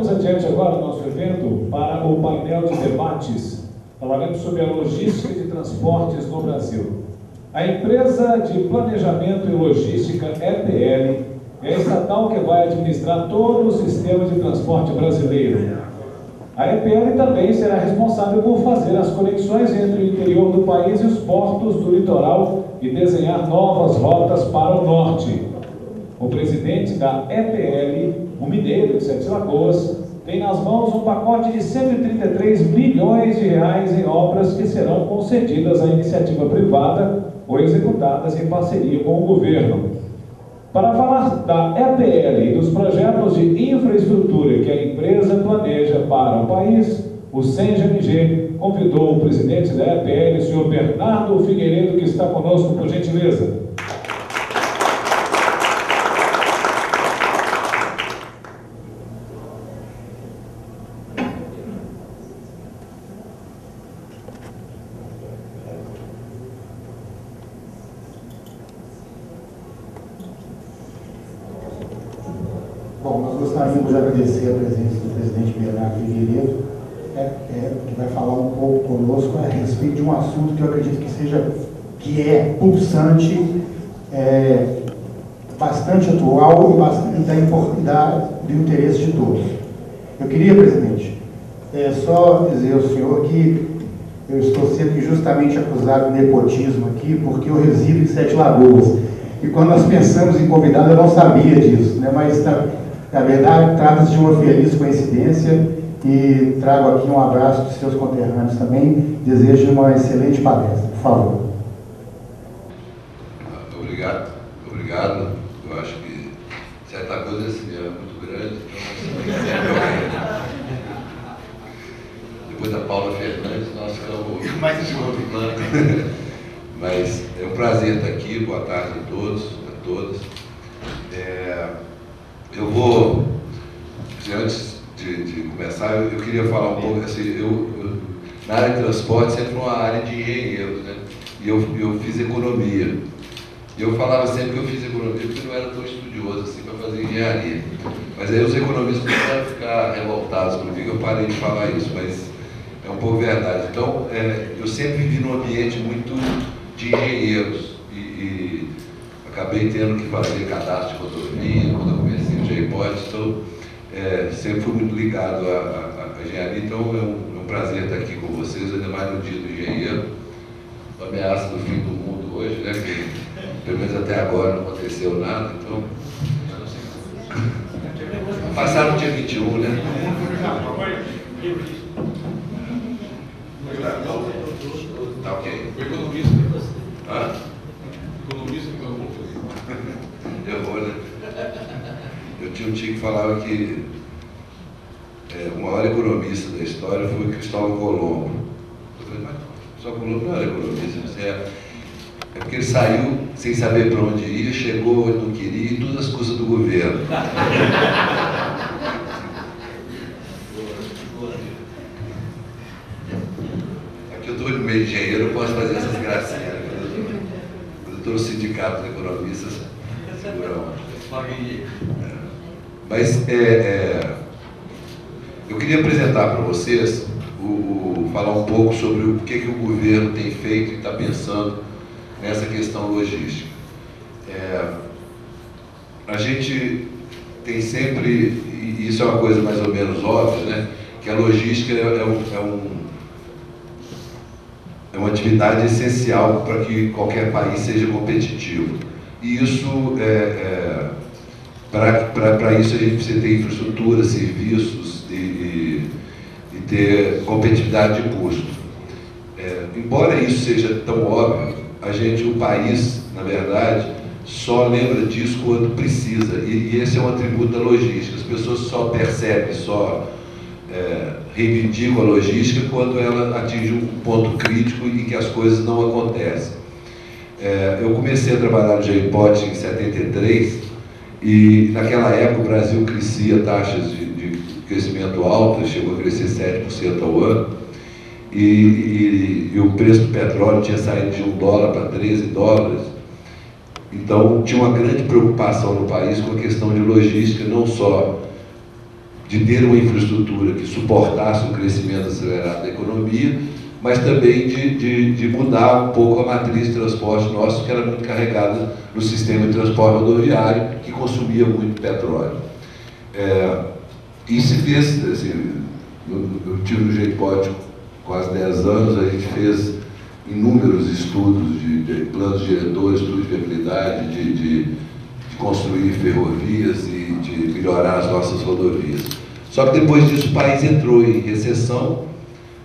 Passamos adiante agora o nosso evento para o painel de debates, falaremos sobre a logística de transportes no Brasil. A empresa de planejamento e logística EPL é a estatal que vai administrar todo o sistema de transporte brasileiro. A EPL também será responsável por fazer as conexões entre o interior do país e os portos do litoral e desenhar novas rotas para o norte. O presidente da EPL, o mineiro de Sete Lagoas, tem nas mãos um pacote de 133 bilhões de reais em obras que serão concedidas à iniciativa privada ou executadas em parceria com o governo. Para falar da EPL e dos projetos de infraestrutura que a empresa planeja para o país, o CENG-MG convidou o presidente da EPL, o senhor Bernardo Figueiredo, que está conosco, por gentileza. Bom, nós gostaríamos de agradecer a presença do presidente Bernardo Figueiredo, que vai falar um pouco conosco a respeito de um assunto que eu acredito que é pulsante, bastante atual e bastante do interesse de todos. Eu queria, presidente, só dizer ao senhor que eu estou sendo injustamente acusado de nepotismo aqui, porque eu resido em Sete Lagoas. E quando nós pensamos em convidado, eu não sabia disso, né? Mas, na verdade, trata-se de uma feliz coincidência e trago aqui um abraço dos seus conterrâneos também. Desejo uma excelente palestra, por favor. Obrigado. Eu acho que certa coisa é muito grande, então, depois da Paula Fernandes, nós ficamos mais em segundo plano. Mas é um prazer estar aqui. Boa tarde a todos, a todas. Eu vou, antes de começar, eu queria falar um pouco, assim, na área de transporte sempre foi uma área de engenheiros, né? E eu fiz economia. E eu falava sempre que eu fiz economia porque não era tão estudioso assim para fazer engenharia. Mas aí os economistas começaram a ficar revoltados comigo, eu parei de falar isso, mas é um pouco verdade. Então, eu sempre vivi num ambiente muito de engenheiros e acabei tendo que fazer cadastro de rodovia quando eu comecei o J-Pod, então sempre fui muito ligado à engenharia, então é um prazer estar aqui com vocês, ainda mais no dia do engenheiro, uma ameaça do fim do mundo hoje, né, que pelo menos até agora não aconteceu nada, então passaram no dia 21, né? Tá ok. O economista. Hã? Economista que eu vou fazer. Eu vou, né? Eu tinha um tio que falava que o maior economista da história foi o Cristóvão Colombo. Eu falei, mas Cristóvão Colombo não era economista, é porque ele saiu sem saber para onde ia, chegou onde não queria e tudo às custas do governo. Aqui eu estou no meio de engenheiro, eu posso fazer essas gracinhas. Quando eu estou no sindicato de economistas, segura Mas eu queria apresentar para vocês, falar um pouco sobre o que o governo tem feito e está pensando nessa questão logística. A gente tem sempre, e isso é uma coisa mais ou menos óbvia, né, que a logística é uma atividade essencial para que qualquer país seja competitivo. E isso, para isso a gente precisa ter infraestrutura, serviços e ter competitividade de custo. Embora isso seja tão óbvio, o país, na verdade, só lembra disso quando precisa. E esse é um atributo da logística. As pessoas só percebem, reivindicam a logística quando ela atinge um ponto crítico em que as coisas não acontecem. Eu comecei a trabalhar no J-Pod em 73 e naquela época o Brasil crescia taxas de crescimento altas, chegou a crescer 7% ao ano e o preço do petróleo tinha saído de $1 para $13. Então tinha uma grande preocupação no país com a questão de logística, não só de ter uma infraestrutura que suportasse o crescimento acelerado da economia, mas também de mudar um pouco a matriz de transporte nosso, que era muito carregada no sistema de transporte rodoviário, que consumia muito petróleo. E se fez, assim, eu tive no GEIPOD quase 10 anos, a gente fez inúmeros estudos de planos diretores, estudos de viabilidade, de construir ferrovias e de melhorar as nossas rodovias. Só que depois disso o país entrou em recessão,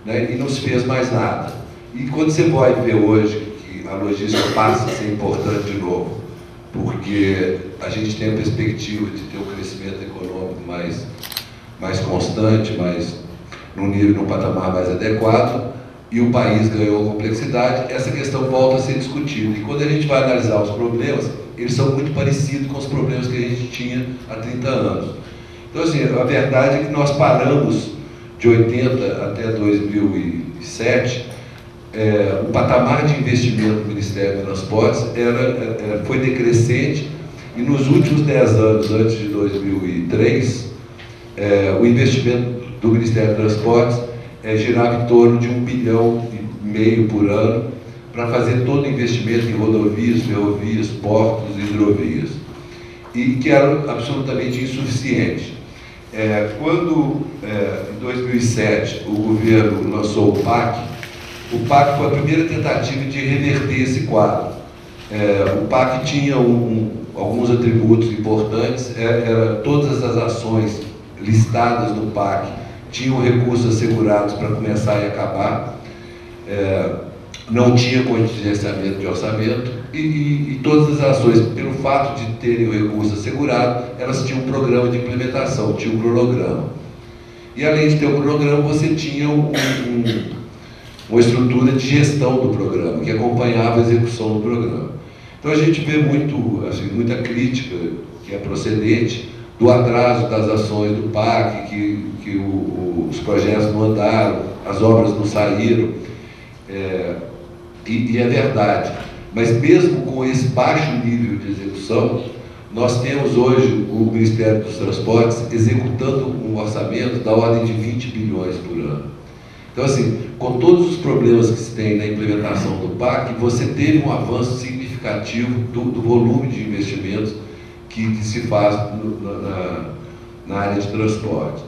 né, e não se fez mais nada. E quando você vai ver hoje que a logística passa a ser importante de novo, porque a gente tem a perspectiva de ter um crescimento econômico mais constante, num patamar mais adequado, e o país ganhou complexidade, essa questão volta a ser discutida. E quando a gente vai analisar os problemas, eles são muito parecidos com os problemas que a gente tinha há 30 anos. Então, assim, a verdade é que nós paramos de 80 até 2007, o patamar de investimento do Ministério dos Transportes foi decrescente, e nos últimos 10 anos, antes de 2003, o investimento do Ministério dos Transportes girava em torno de 1,5 bilhão por ano para fazer todo o investimento em rodovias, ferrovias, portos e hidrovias, e que era absolutamente insuficiente. Quando, em 2007, o governo lançou o PAC foi a primeira tentativa de reverter esse quadro. O PAC tinha alguns atributos importantes, todas as ações listadas no PAC tinham recursos assegurados para começar e acabar, não tinha contingenciamento de orçamento, e todas as ações, pelo fato de terem o recurso assegurado, elas tinham um programa de implementação, tinha um cronograma. E além de ter um cronograma, você tinha uma estrutura de gestão do programa, que acompanhava a execução do programa. Então a gente vê muita crítica, que é procedente, do atraso das ações do PAC, que os projetos não andaram, as obras não saíram, e é verdade. Mas mesmo com esse baixo nível de execução, nós temos hoje o Ministério dos Transportes executando um orçamento da ordem de 20 bilhões por ano. Então, assim, com todos os problemas que se tem na implementação do PAC, você teve um avanço significativo do volume de investimentos que se faz na área de transporte.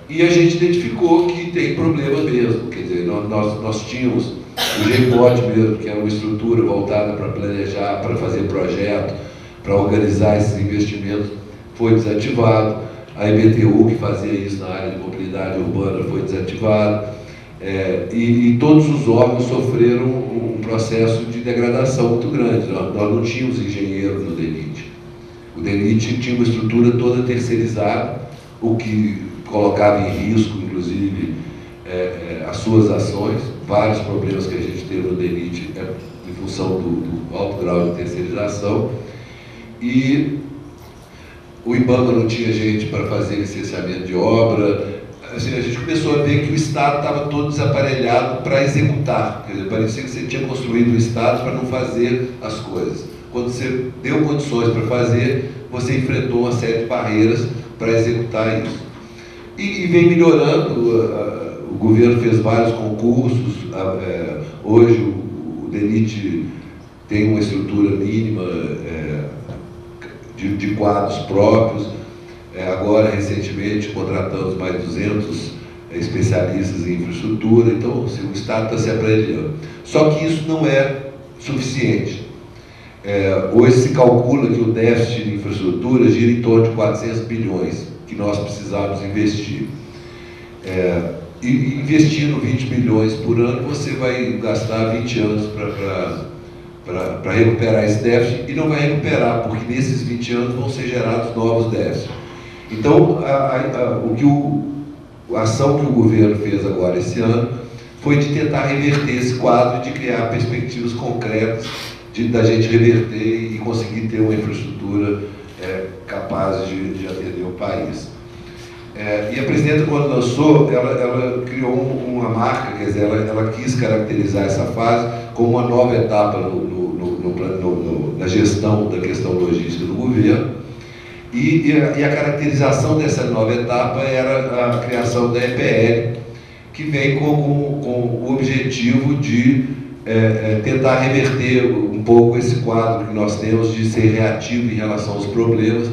E a gente identificou que tem problema mesmo, quer dizer, nós tínhamos o GEIPOD mesmo, que era uma estrutura voltada para planejar, para fazer projeto, para organizar esses investimentos, foi desativado. A IBTU, que fazia isso na área de mobilidade urbana, foi desativado. E todos os órgãos sofreram um processo de degradação muito grande. Nós não tínhamos engenheiros no DENIT. O DENIT tinha uma estrutura toda terceirizada, o que colocava em risco, inclusive, as suas ações. Vários problemas que a gente teve no DENIT em função do alto grau de terceirização. E o IBAMA não tinha gente para fazer licenciamento de obra. Assim, a gente começou a ver que o Estado estava todo desaparelhado para executar. Quer dizer, parecia que você tinha construído o Estado para não fazer as coisas. Quando você deu condições para fazer, você enfrentou uma série de barreiras para executar isso. E vem melhorando. O governo fez vários concursos. Hoje o DENIT tem uma estrutura mínima de quadros próprios. Agora, recentemente, contratamos mais 200 especialistas em infraestrutura. Então, assim, o Estado está se aparelhando. Só que isso não é suficiente. Hoje se calcula que o déficit de infraestrutura gira em torno de 400 bilhões que nós precisamos investir. E investindo 20 bilhões por ano, você vai gastar 20 anos para recuperar esse déficit, e não vai recuperar, porque nesses 20 anos vão ser gerados novos déficits. Então, a ação que o governo fez agora esse ano foi de tentar reverter esse quadro, de criar perspectivas concretas da gente reverter e conseguir ter uma infraestrutura capaz de atender o país. E a presidenta, quando lançou, ela criou uma marca, quer dizer, ela quis caracterizar essa fase como uma nova etapa na gestão da questão logística do governo, E a caracterização dessa nova etapa era a criação da EPL, que vem com o objetivo de tentar reverter um pouco esse quadro que nós temos de ser reativo em relação aos problemas,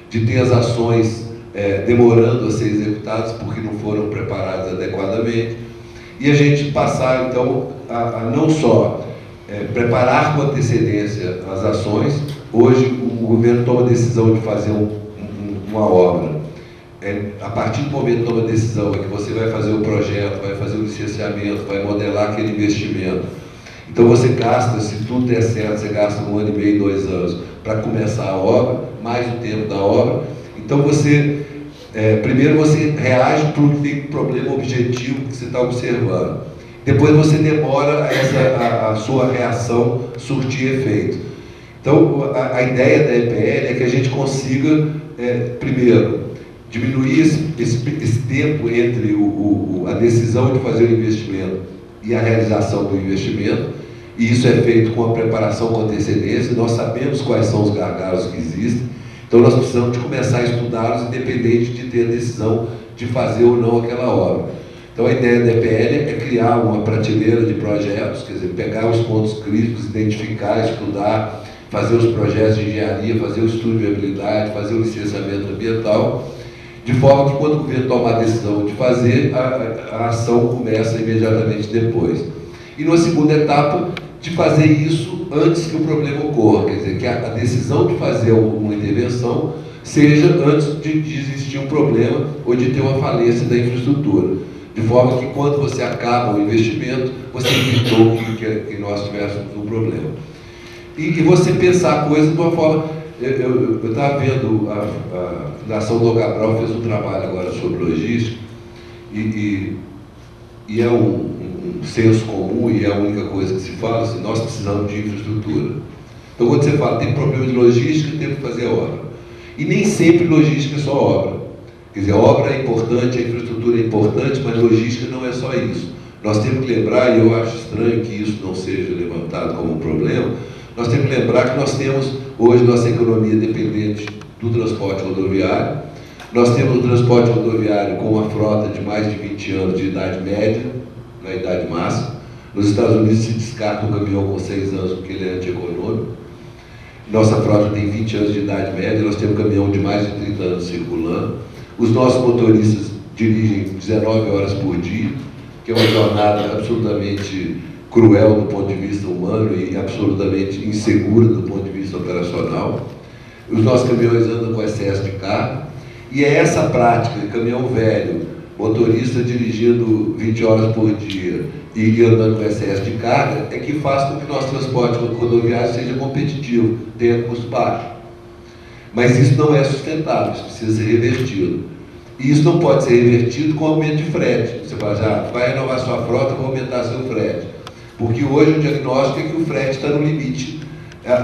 de ter as ações demorando a ser executadas porque não foram preparadas adequadamente, e a gente passar, então, a não só preparar com antecedência as ações. Hoje o governo toma a decisão de fazer uma obra. A partir do momento que toma a decisão é que você vai fazer o projeto, vai fazer o licenciamento, vai modelar aquele investimento. Então você gasta, se tudo der certo, você gasta 1 ano e meio, 2 anos para começar a obra, mais o tempo da obra. Então você, primeiro você reage para o que tem um problema objetivo que você está observando. Depois você demora a sua reação surtir efeito. Então a ideia da EPL é que a gente consiga, primeiro, diminuir esse tempo entre a decisão de fazer o investimento e a realização do investimento, e isso é feito com a preparação com antecedência. Nós sabemos quais são os gargalos que existem, então nós precisamos de começar a estudá-los, independente de ter a decisão de fazer ou não aquela obra. Então a ideia da EPL é criar uma prateleira de projetos, quer dizer, pegar os pontos críticos, identificar, estudar, fazer os projetos de engenharia, fazer o estudo de viabilidade, fazer o licenciamento ambiental, de forma que quando o governo tomar a decisão de fazer, a ação começa imediatamente depois. E numa segunda etapa, de fazer isso antes que o problema ocorra, quer dizer, que a decisão de fazer uma intervenção seja antes de existir um problema ou de ter uma falência da infraestrutura. De forma que quando você acaba o investimento, você evitou que nós tivéssemos um problema. E você pensar a coisa de uma forma... Eu estava vendo, a Fundação Dom Cabral fez um trabalho agora sobre logística, e é um senso comum, e é a única coisa que se fala, assim, nós precisamos de infraestrutura. Então quando você fala, tem problema de logística, tem que fazer obra. E nem sempre logística é só obra. Quer dizer, a obra é importante, a infraestrutura é importante, mas logística não é só isso. Nós temos que lembrar, e eu acho estranho que isso não seja levantado como um problema, nós temos que lembrar que nós temos hoje nossa economia dependente do transporte rodoviário. Nós temos o transporte rodoviário com uma frota de mais de 20 anos de idade média, na idade máxima. Nos Estados Unidos se descarta um caminhão com 6 anos porque ele é antieconômico. Nossa frota tem 20 anos de idade média, nós temos um caminhão de mais de 30 anos circulando. Os nossos motoristas dirigem 19 horas por dia, que é uma jornada absolutamente cruel do ponto de vista humano e absolutamente insegura do ponto de vista operacional. Os nossos caminhões andam com excesso de carga, e é essa prática de caminhão velho, motorista dirigindo 20 horas por dia e andando com excesso de carga, é que faz com que o nosso transporte rodoviário seja competitivo, tenha custo baixo. Mas isso não é sustentável, isso precisa ser revertido. E isso não pode ser revertido com aumento de frete. Você fala, já vai renovar sua frota, vai aumentar seu frete. Porque hoje o diagnóstico é que o frete está no limite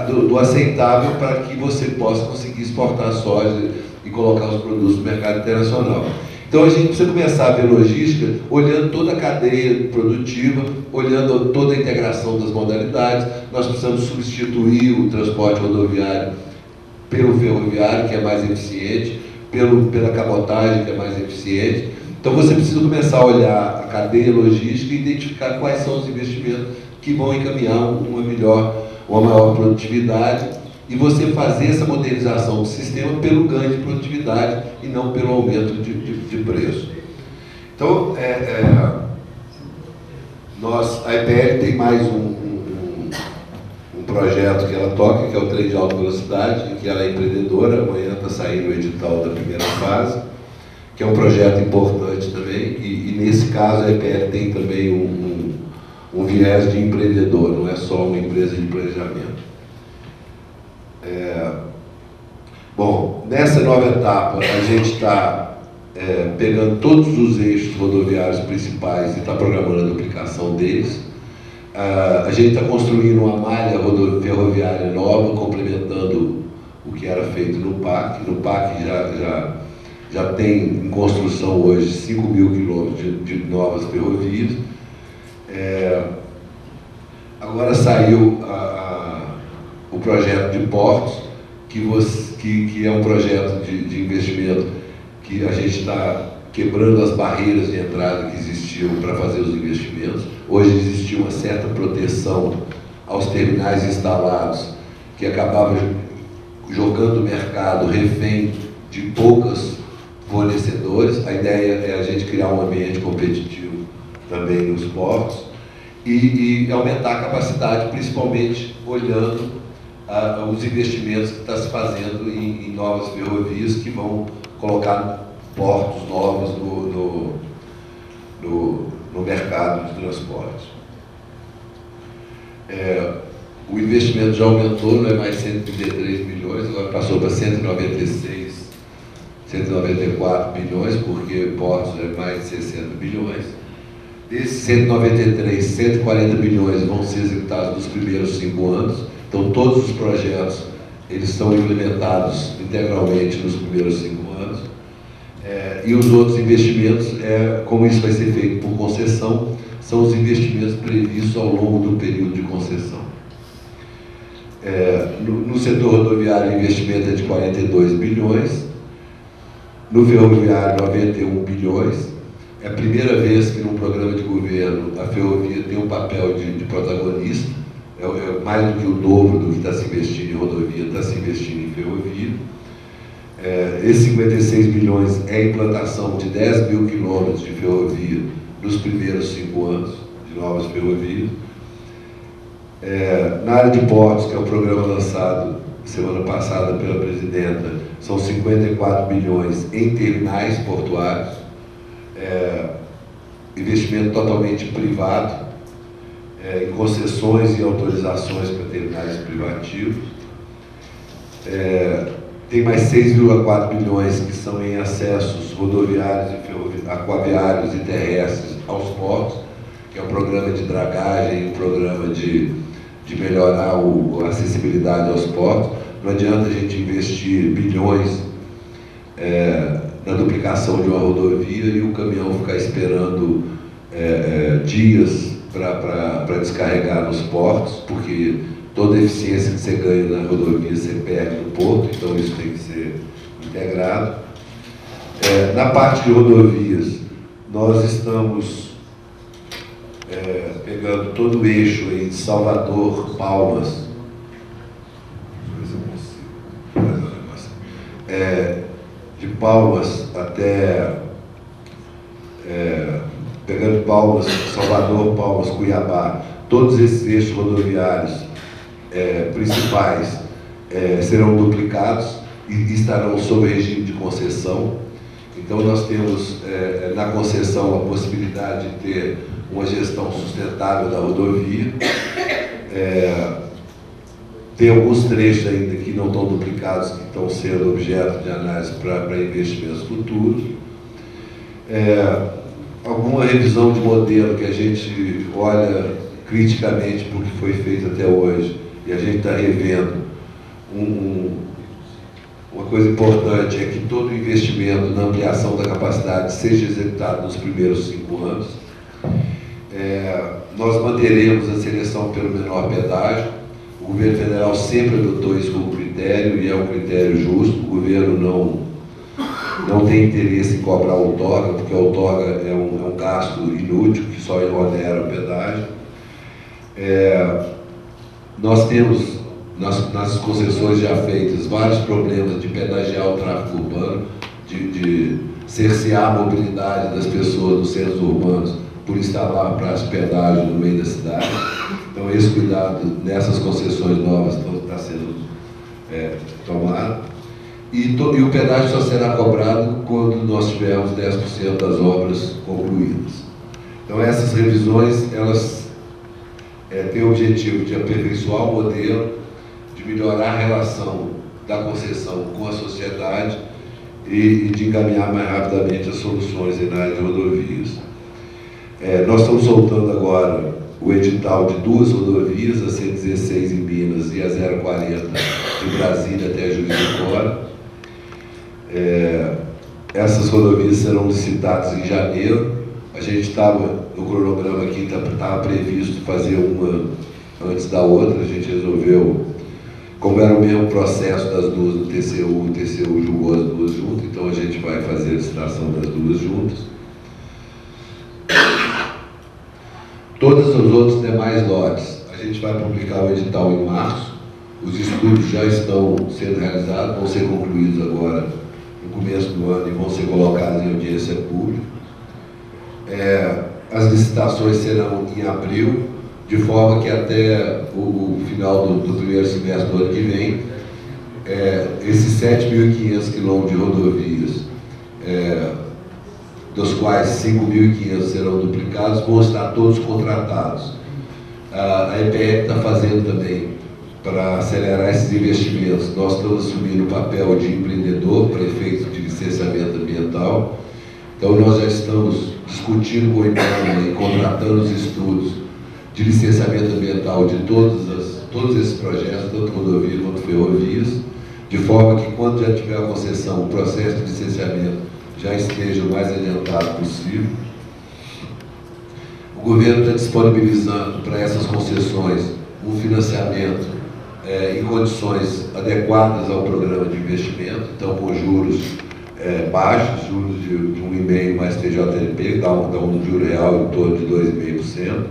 do aceitável para que você possa conseguir exportar soja e colocar os produtos no mercado internacional. Então a gente precisa começar a ver logística olhando toda a cadeia produtiva, olhando toda a integração das modalidades. Nós precisamos substituir o transporte rodoviário pelo ferroviário, que é mais eficiente, pela cabotagem, que é mais eficiente. Então você precisa começar a olhar a cadeia logística e identificar quais são os investimentos que vão encaminhar uma maior produtividade, e você fazer essa modernização do sistema pelo ganho de produtividade e não pelo aumento de preço. Então, a EPL tem mais um projeto que ela toca, que é o trem de alta velocidade, em que ela é empreendedora. Amanhã está saindo o edital da primeira fase, que é um projeto importante também, e nesse caso a EPL tem também um viés de empreendedor, não é só uma empresa de planejamento. Bom, nessa nova etapa a gente está pegando todos os eixos rodoviários principais e está programando a duplicação deles. A gente está construindo uma malha ferroviária nova, complementando o que era feito no PAC. No PAC já tem em construção hoje 5.000 quilômetros de novas ferrovias. Agora saiu o projeto de portos, que é um projeto de investimento que a gente está quebrando as barreiras de entrada que existiam para fazer os investimentos. Hoje existia uma certa proteção aos terminais instalados, que acabava jogando o mercado refém de poucos fornecedores. A ideia é a gente criar um ambiente competitivo também nos portos e aumentar a capacidade, principalmente olhando os investimentos que está se fazendo em novas ferrovias que vão colocar portos novos no mercado de transporte. O investimento já aumentou, não é mais 133 milhões, agora passou para 196, 194 bilhões, porque portos é mais de 60 bilhões. Desses 193, 140 bilhões vão ser executados nos primeiros 5 anos, então todos os projetos eles são implementados integralmente nos primeiros 5 anos. E os outros investimentos, como isso vai ser feito por concessão, são os investimentos previstos ao longo do período de concessão. No setor rodoviário, o investimento é de 42 bilhões, no ferroviário, 91 bilhões. É a primeira vez que num programa de governo a ferrovia tem um papel de protagonista, mais do que o dobro do que está se investindo em rodovia, está se investindo em ferrovia. Esses 56 bilhões é a implantação de 10 mil quilômetros de ferrovia nos primeiros 5 anos de novas ferrovias. Na área de portos, que é o programa lançado semana passada pela presidenta, são 54 bilhões em terminais portuários, investimento totalmente privado, em concessões e autorizações para terminais privativos. Tem mais 6,4 bilhões que são em acessos rodoviários, aquaviários e terrestres aos portos, que é um programa de dragagem, um programa de melhorar a acessibilidade aos portos. Não adianta a gente investir bilhões na duplicação de uma rodovia e o caminhão ficar esperando dias para descarregar nos portos, porque toda a eficiência que você ganha na rodovia você perde no porto, então isso tem que ser integrado. Na parte de rodovias, nós estamos pegando todo o eixo aí de Salvador, Palmas, de Palmas até pegando Palmas, Salvador, Palmas, Cuiabá, todos esses eixos rodoviários principais serão duplicados e estarão sob regime de concessão. Então nós temos na concessão a possibilidade de ter uma gestão sustentável da rodovia. Tem alguns trechos ainda que não estão duplicados, que estão sendo objeto de análise para investimentos futuros. Alguma revisão de modelo que a gente olha criticamente para o que foi feito até hoje, e a gente está revendo. Uma coisa importante é que todo investimento na ampliação da capacidade seja executado nos primeiros 5 anos. Nós manteremos a seleção pelo menor pedágio. O governo federal sempre adotou isso como critério e é um critério justo. O governo não tem interesse em cobrar outorga, porque a outorga é um gasto inútil que só onera o pedágio. Nós temos, nas concessões já feitas, vários problemas de pedagiar o tráfego urbano, de cercear a mobilidade das pessoas nos centros urbanos por instalar praça de pedágio no meio da cidade. Então, esse cuidado nessas concessões novas está sendo tomado. E o pedágio só será cobrado quando nós tivermos 10% das obras concluídas. Então, essas revisões, elas têm o objetivo de aperfeiçoar o modelo, de melhorar a relação da concessão com a sociedade e de encaminhar mais rapidamente as soluções na área de rodovias. Nós estamos soltando agora o edital de 2 rodovias, a 116 em Minas e a 040 de Brasília até Juiz de Fora. Essas rodovias serão licitadas em janeiro. A gente estava, no cronograma aqui, estava previsto fazer uma antes da outra. A gente resolveu Como era o mesmo processo das duas do TCU, o TCU julgou as duas juntas, então a gente vai fazer a licitação das duas juntas. Todos os outros demais lotes, a gente vai publicar o edital em março. Os estudos já estão sendo realizados, vão ser concluídos agora no começo do ano e vão ser colocados em audiência pública. As licitações serão em abril, de forma que até o final do primeiro semestre do ano que vem, esses 7.500 quilômetros de rodovias, dos quais 5.500 serão duplicados, vão estar todos contratados. A EPE está fazendo também, para acelerar esses investimentos, nós estamos assumindo o papel de empreendedor para efeitos de licenciamento ambiental. Então, nós já estamos discutindo com o IBAMA e contratando os estudos de licenciamento ambiental de todos esses projetos, tanto rodovias quanto ferrovias, de forma que, quando já tiver a concessão, o processo de licenciamento já esteja o mais adiantado possível. O governo está disponibilizando para essas concessões um financiamento em condições adequadas ao programa de investimento, então com juros baixos, juros de 1,5% mais TJLP, dá um juro real em torno de 2,5%,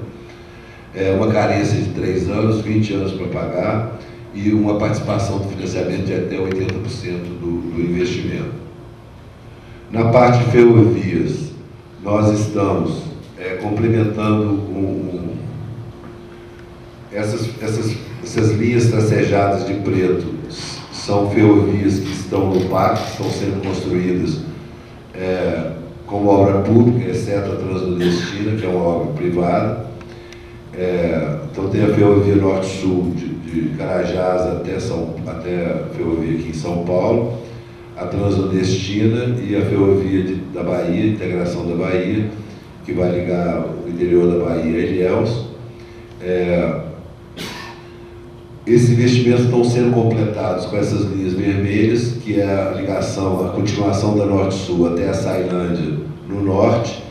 uma carência de 3 anos, 20 anos para pagar, e uma participação do financiamento de até 80% do investimento. Na parte de ferrovias, nós estamos complementando essas linhas tracejadas de preto, são ferrovias que estão no PAC, que estão sendo construídas como obra pública, exceto a Transnordestina, que é uma obra privada. Então tem a Ferrovia Norte-Sul de Carajás até a ferrovia aqui em São Paulo, a Transnordestina e a Ferrovia da Bahia, Integração da Bahia, que vai ligar o interior da Bahia a Ilhéus. Esses investimentos estão sendo completados com essas linhas vermelhas, que é a ligação, a continuação da Norte-Sul até a Sailândia no norte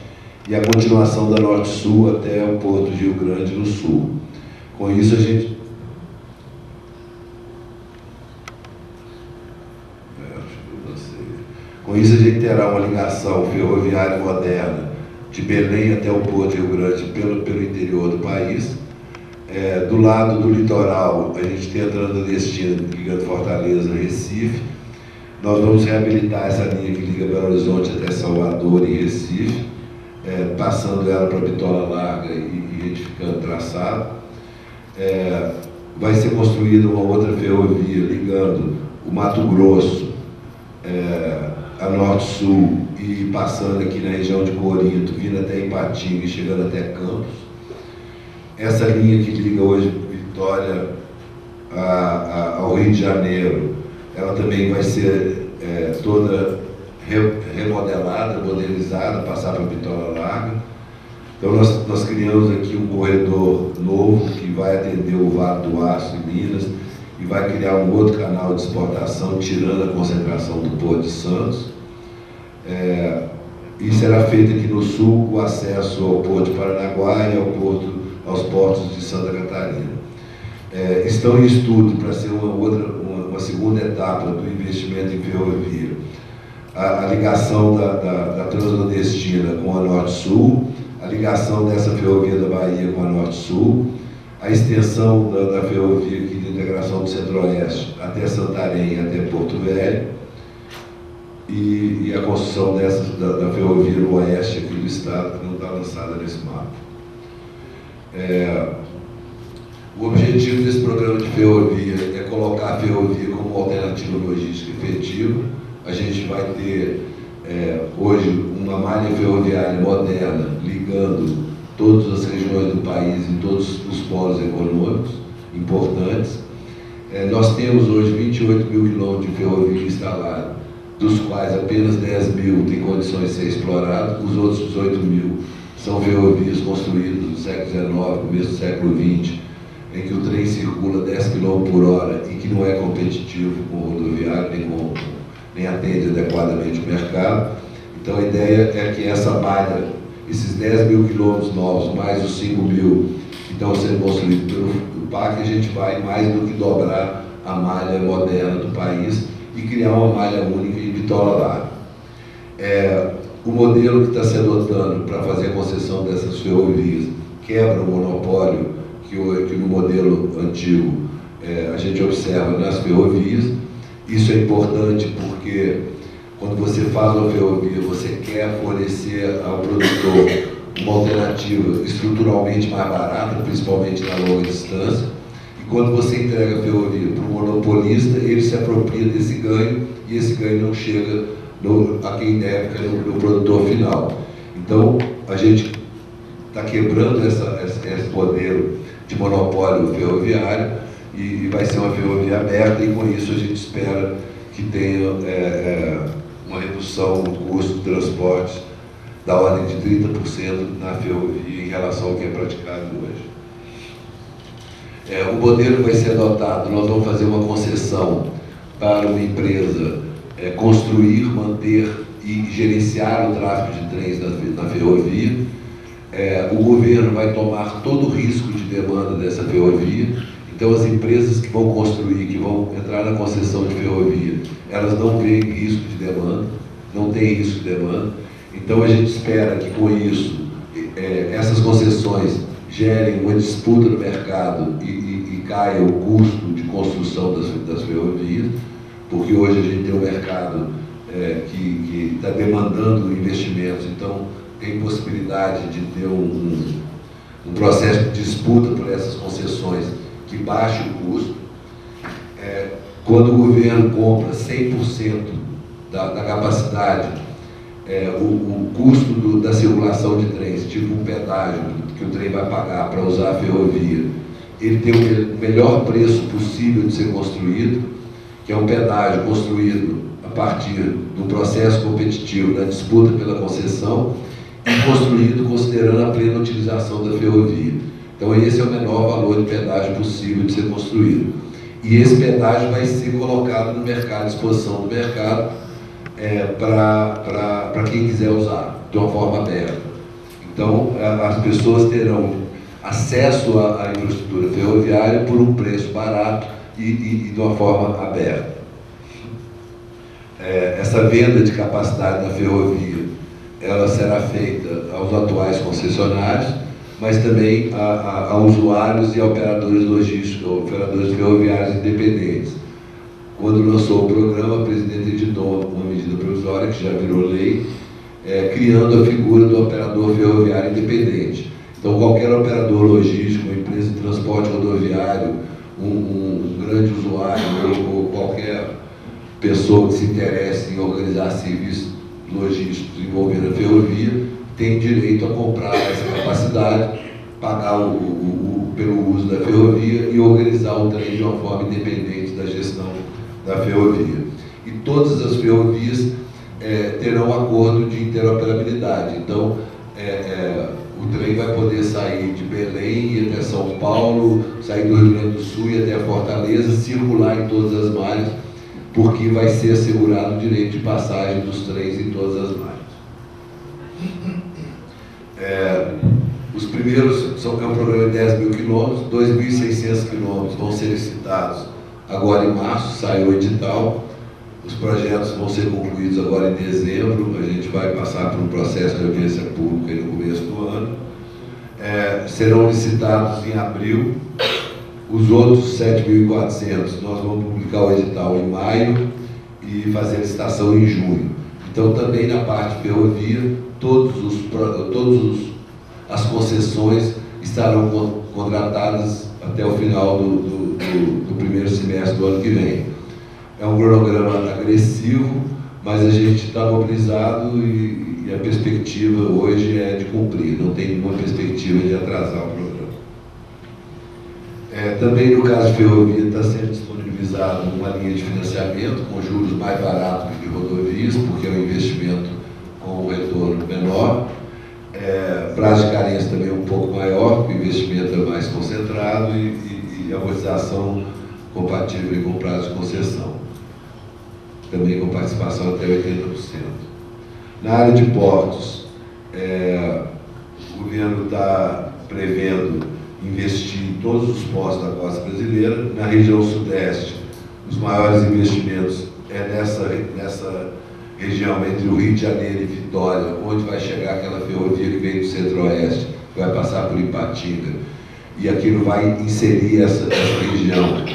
e a continuação da Norte-Sul até o Porto de Rio Grande no sul. Com isso a gente terá uma ligação ferroviária moderna de Belém até o Porto de Rio Grande pelo interior do país. Do lado do litoral, a gente tem a Transnordestina ligando Fortaleza a Recife. Nós vamos reabilitar essa linha que liga Belo Horizonte até Salvador e Recife, passando ela para Bitola Larga e retificando o traçado. Vai ser construída uma outra ferrovia ligando o Mato Grosso a Norte-Sul e passando aqui na região de Corinto, vindo até Ipatinga e chegando até Campos. Essa linha que liga hoje Vitória ao Rio de Janeiro, ela também vai ser toda remodelada, modernizada, passar para Bitola Larga. Então nós criamos aqui um corredor novo que vai atender o Vale do Aço em Minas e vai criar um outro canal de exportação, tirando a concentração do Porto de Santos. E será feito aqui no sul o acesso ao Porto de Paranaguá e aos portos de Santa Catarina. Estão em estudo para ser uma segunda etapa do investimento em ferrovia, a ligação da Transnordestina com a Norte-Sul, a ligação dessa ferrovia da Bahia com a Norte-Sul, a extensão da ferrovia aqui de integração do Centro-Oeste até Santarém, até Porto Velho, e a construção da ferrovia no Oeste aqui do Estado, que não está lançada nesse mapa. O objetivo desse programa de ferrovia é colocar a ferrovia como alternativa logística efetiva. A gente vai ter hoje uma malha ferroviária moderna ligando todas as regiões do país e todos os polos econômicos importantes. Nós temos hoje 28 mil quilômetros de ferrovia instalada, dos quais apenas 10 mil têm condições de ser explorados, os outros 18 mil são ferrovias construídas no século XIX, começo do século XX, em que o trem circula 10 km por hora e que não é competitivo com o rodoviário, nem atende adequadamente o mercado. Então a ideia é que essa malha, esses 10 mil quilômetros novos, mais os 5 mil que estão sendo construídos pelo PAC, a gente vai mais do que dobrar a malha moderna do país e criar uma malha única em bitola larga. O modelo que está se adotando para fazer a concessão dessas ferrovias quebra o monopólio que no modelo antigo a gente observa nas ferrovias. Isso é importante porque quando você faz uma ferrovia, você quer fornecer ao produtor uma alternativa estruturalmente mais barata, principalmente na longa distância. E quando você entrega a ferrovia para o monopolista, ele se apropria desse ganho e esse ganho não chega a quem deve, que é no produtor final. Então, a gente está quebrando esse modelo de monopólio ferroviário e vai ser uma ferrovia aberta, e com isso a gente espera que tenha uma redução no custo de transportes da ordem de 30% na ferrovia em relação ao que é praticado hoje. O modelo vai ser adotado, nós vamos fazer uma concessão para uma empresa construir, manter e gerenciar o tráfego de trens na ferrovia. O governo vai tomar todo o risco de demanda dessa ferrovia. Então, as empresas que vão construir, que vão entrar na concessão de ferrovia, elas não veem risco de demanda, não tem risco de demanda. Então, a gente espera que, com isso, essas concessões gerem uma disputa no mercado e caia o custo de construção das ferrovias, porque hoje a gente tem um mercado que está demandando investimentos, então tem possibilidade de ter um processo de disputa por essas concessões que baixe o custo. Quando o governo compra 100% da capacidade, o custo da circulação de trens, tipo um pedágio que o trem vai pagar para usar a ferrovia, ele tem o melhor preço possível de ser construído, que é um pedágio construído a partir do processo competitivo da disputa pela concessão e construído considerando a plena utilização da ferrovia. Então, esse é o menor valor de pedágio possível de ser construído. E esse pedágio vai ser colocado no mercado, à disposição do mercado, para quem quiser usar, de uma forma aberta. Então, as pessoas terão acesso à infraestrutura ferroviária por um preço barato e de uma forma aberta. Essa venda de capacidade da ferrovia, ela será feita aos atuais concessionários, mas também a usuários e a operadores logísticos, operadores ferroviários independentes. Quando lançou o programa, o presidente editou uma medida provisória, que já virou lei, criando a figura do operador ferroviário independente. Então, qualquer operador logístico, uma empresa de transporte rodoviário, um grande usuário ou qualquer pessoa que se interesse em organizar serviços logísticos envolvendo a ferrovia, tem direito a comprar essa capacidade, pagar pelo uso da ferrovia e organizar o trem de uma forma independente da gestão da ferrovia. E todas as ferrovias terão acordo de interoperabilidade. Então, o trem vai poder sair de Belém e até São Paulo, sair do Rio Grande do Sul e até Fortaleza, circular em todas as malhas, porque vai ser assegurado o direito de passagem dos trens em todas as malhas. Os primeiros é um programa de 10 mil quilômetros, 2.600 quilômetros vão ser licitados agora em março, saiu o edital. Os projetos vão ser concluídos agora em dezembro, a gente vai passar por um processo de audiência pública no começo do ano. Serão licitados em abril. Os outros 7.400 nós vamos publicar o edital em maio e fazer a licitação em junho. Então, também na parte ferrovia, todas as concessões estarão contratadas até o final do primeiro semestre do ano que vem. É um cronograma agressivo, mas a gente está mobilizado e a perspectiva hoje é de cumprir, não tem nenhuma perspectiva de atrasar o programa. Também no caso de ferrovia está sendo disponibilizado uma linha de financiamento com juros mais baratos que de rodovias, porque é um investimento com um retorno menor. Prazo de carência também é um pouco maior, porque o investimento é mais concentrado e a amortização compatível com o prazo de concessão. Também com participação até 80%. Na área de portos, o governo está prevendo investir em todos os portos da costa brasileira. Na região sudeste, os maiores investimentos é nessa região entre o Rio de Janeiro e Vitória, onde vai chegar aquela ferrovia que vem do Centro-Oeste, que vai passar por Ipatinga, e aquilo vai inserir essa região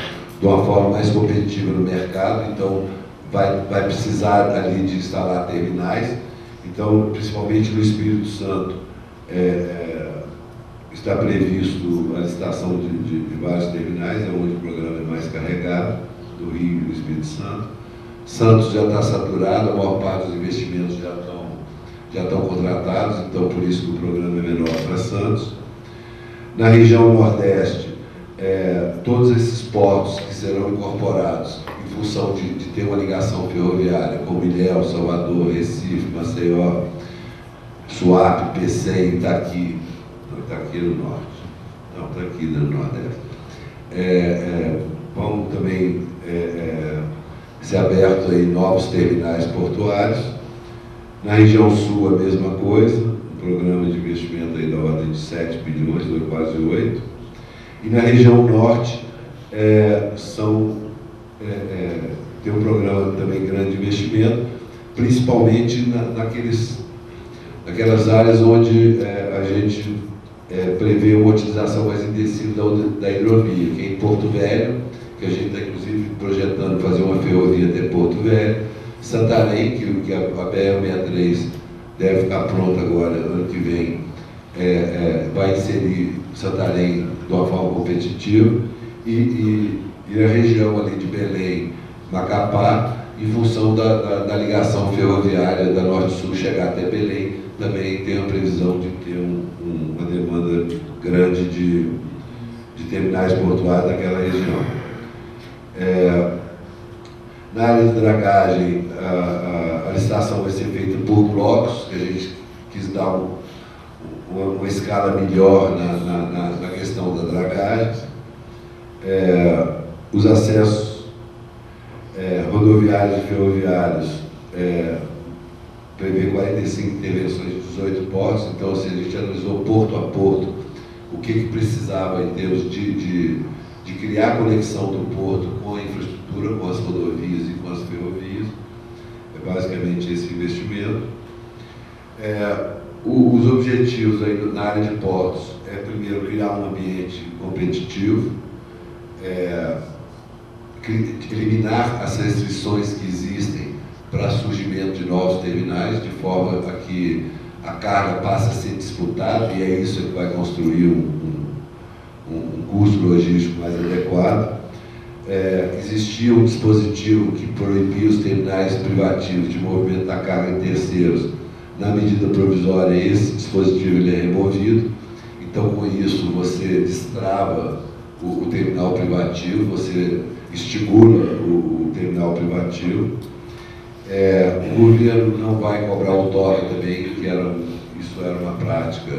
de uma forma mais competitiva no mercado. Então vai precisar ali de instalar terminais. Então, principalmente no Espírito Santo, está previsto a licitação de vários terminais, é onde o programa é mais carregado, do Rio e do Espírito Santo. Santos já está saturado, a maior parte dos investimentos já estão contratados, então por isso que o programa é menor para Santos. Na região Nordeste, todos esses portos que serão incorporados em função de ter uma ligação ferroviária, como Ilhéus, Salvador, Recife, Maceió, Suape, Pecém, Itaqui. Não, Itaqui no Norte. Não, Itaqui no Nordeste. Vão também ser abertos aí novos terminais portuários. Na região Sul, a mesma coisa, um programa de investimento aí da ordem de 7 bilhões, quase 8. E na região Norte, tem um programa também grande de investimento, principalmente naquelas áreas onde a gente prevê uma utilização mais intensiva da hidrovia, que é em Porto Velho, que a gente está inclusive projetando fazer uma ferrovia até Porto Velho, Santarém, que a BR-63 deve ficar pronta agora, ano que vem, vai inserir Santarém de uma forma competitiva, e a região ali de Belém, Macapá, em função da ligação ferroviária da Norte-Sul chegar até Belém, também tem a previsão de ter uma demanda grande de terminais portuários naquela região. Na área de dragagem, a licitação vai ser feita por blocos, que a gente quis dar uma escala melhor na questão da dragagem. Os acessos rodoviários e ferroviários prevê 45 intervenções de 18 portos. Então, assim, a gente analisou porto a porto o que precisava em termos de criar conexão do porto com a infraestrutura, com as rodovias e com as ferrovias. É basicamente esse investimento. Os objetivos aí na área de portos primeiro, criar um ambiente competitivo, eliminar as restrições que existem para surgimento de novos terminais, de forma a que a carga passe a ser disputada, e é isso que vai construir um custo logístico mais adequado. Existia um dispositivo que proibia os terminais privativos de movimentar carga em terceiros. Na medida provisória, esse dispositivo ele é removido. Então, com isso, você destrava o terminal privativo, você estimula o terminal privativo. O governo não vai cobrar outorga também, que isso era uma prática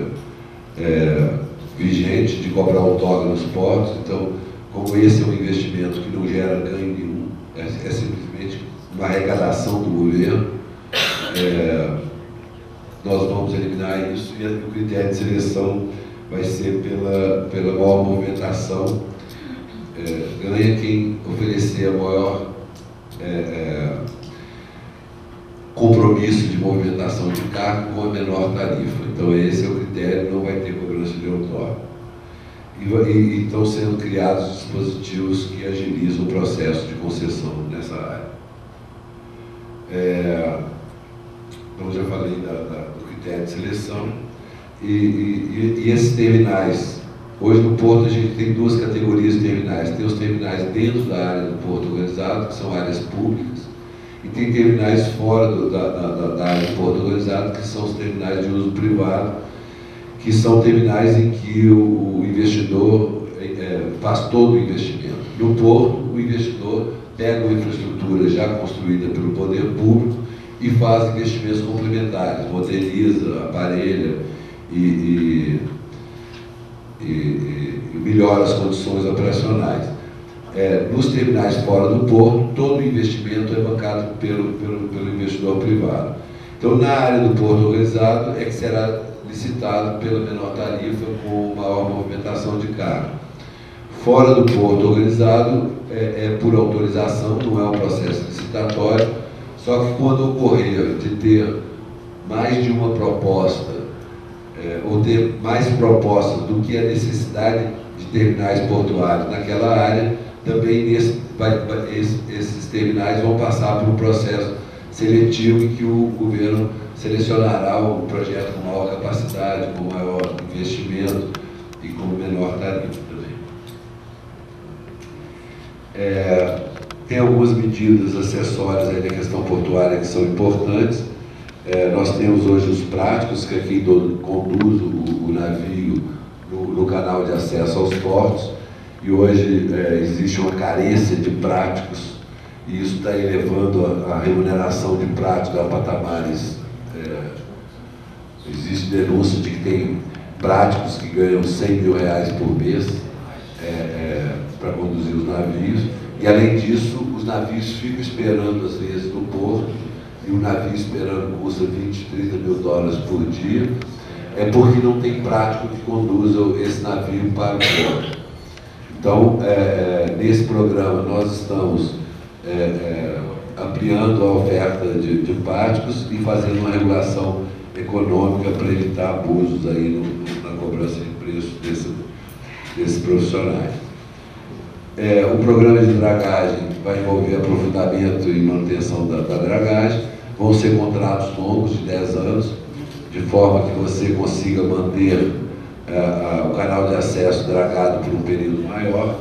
vigente de cobrar outorga nos portos. Então, como esse é um investimento que não gera ganho nenhum, é simplesmente uma arrecadação do governo, nós vamos eliminar isso, e o critério de seleção vai ser pela maior movimentação. Ganha quem oferecer a maior compromisso de movimentação de carga com a menor tarifa. Então esse é o critério, não vai ter cobrança de outorga. E estão sendo criados dispositivos que agilizam o processo de concessão nessa área. Então já falei do critério de seleção. E esses terminais, hoje no porto a gente tem duas categorias de terminais. Tem os terminais dentro da área do porto organizado, que são áreas públicas, e tem terminais fora da área do porto organizado, que são os terminais de uso privado, que são terminais em que o investidor faz todo o investimento. No porto, o investidor pega uma infraestrutura já construída pelo poder público e faz investimentos complementares, moderniza, aparelha e melhora as condições operacionais. Nos terminais fora do porto, todo o investimento é bancado pelo investidor privado. Então, na área do porto organizado, é que será licitado pela menor tarifa com maior movimentação de carga. Fora do porto organizado, é por autorização, não é um processo licitatório, só que quando ocorrer de ter mais de uma proposta, ou ter mais propostas do que a necessidade de terminais portuários naquela área, também esses terminais vão passar por um processo seletivo em que o governo selecionará o projeto com maior capacidade, com maior investimento e com menor tarifa também. Tem algumas medidas acessórias aí da questão portuária que são importantes. Nós temos hoje os práticos, que é quem conduz o navio no canal de acesso aos portos, e hoje existe uma carência de práticos, e isso está elevando a remuneração de práticos a patamares. Existe denúncia de que tem práticos que ganham R$100 mil por mês para conduzir os navios, e além disso, os navios ficam esperando às vezes no porto, e o navio esperando custa $20, $30 mil por dia, porque não tem prático que conduza esse navio para o porto. Então, nesse programa nós estamos ampliando a oferta de práticos e fazendo uma regulação econômica para evitar abusos aí na cobrança de preço desses profissionais. O programa de dragagem vai envolver aprofundamento e manutenção da dragagem. Vão ser contratos longos de 10 anos, de forma que você consiga manter o canal de acesso dragado por um período maior.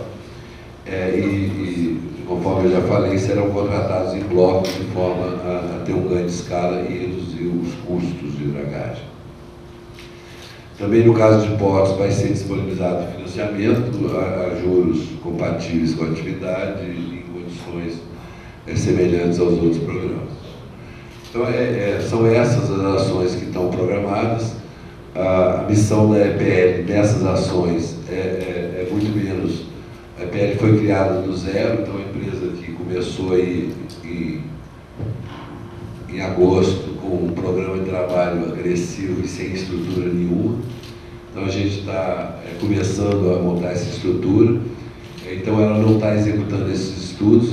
E, conforme eu já falei, serão contratados em blocos de forma a ter um ganho de escala e reduzir os custos de dragagem. Também no caso de portos vai ser disponibilizado financiamento a juros compatíveis com a atividade e em condições semelhantes aos outros programas. Então, são essas as ações que estão programadas. A missão da EPL nessas ações é muito menos. A EPL foi criada do zero, então a empresa que começou aí em agosto com um programa de trabalho agressivo e sem estrutura nenhuma. Então a gente está começando a montar essa estrutura. Então ela não está executando esses estudos.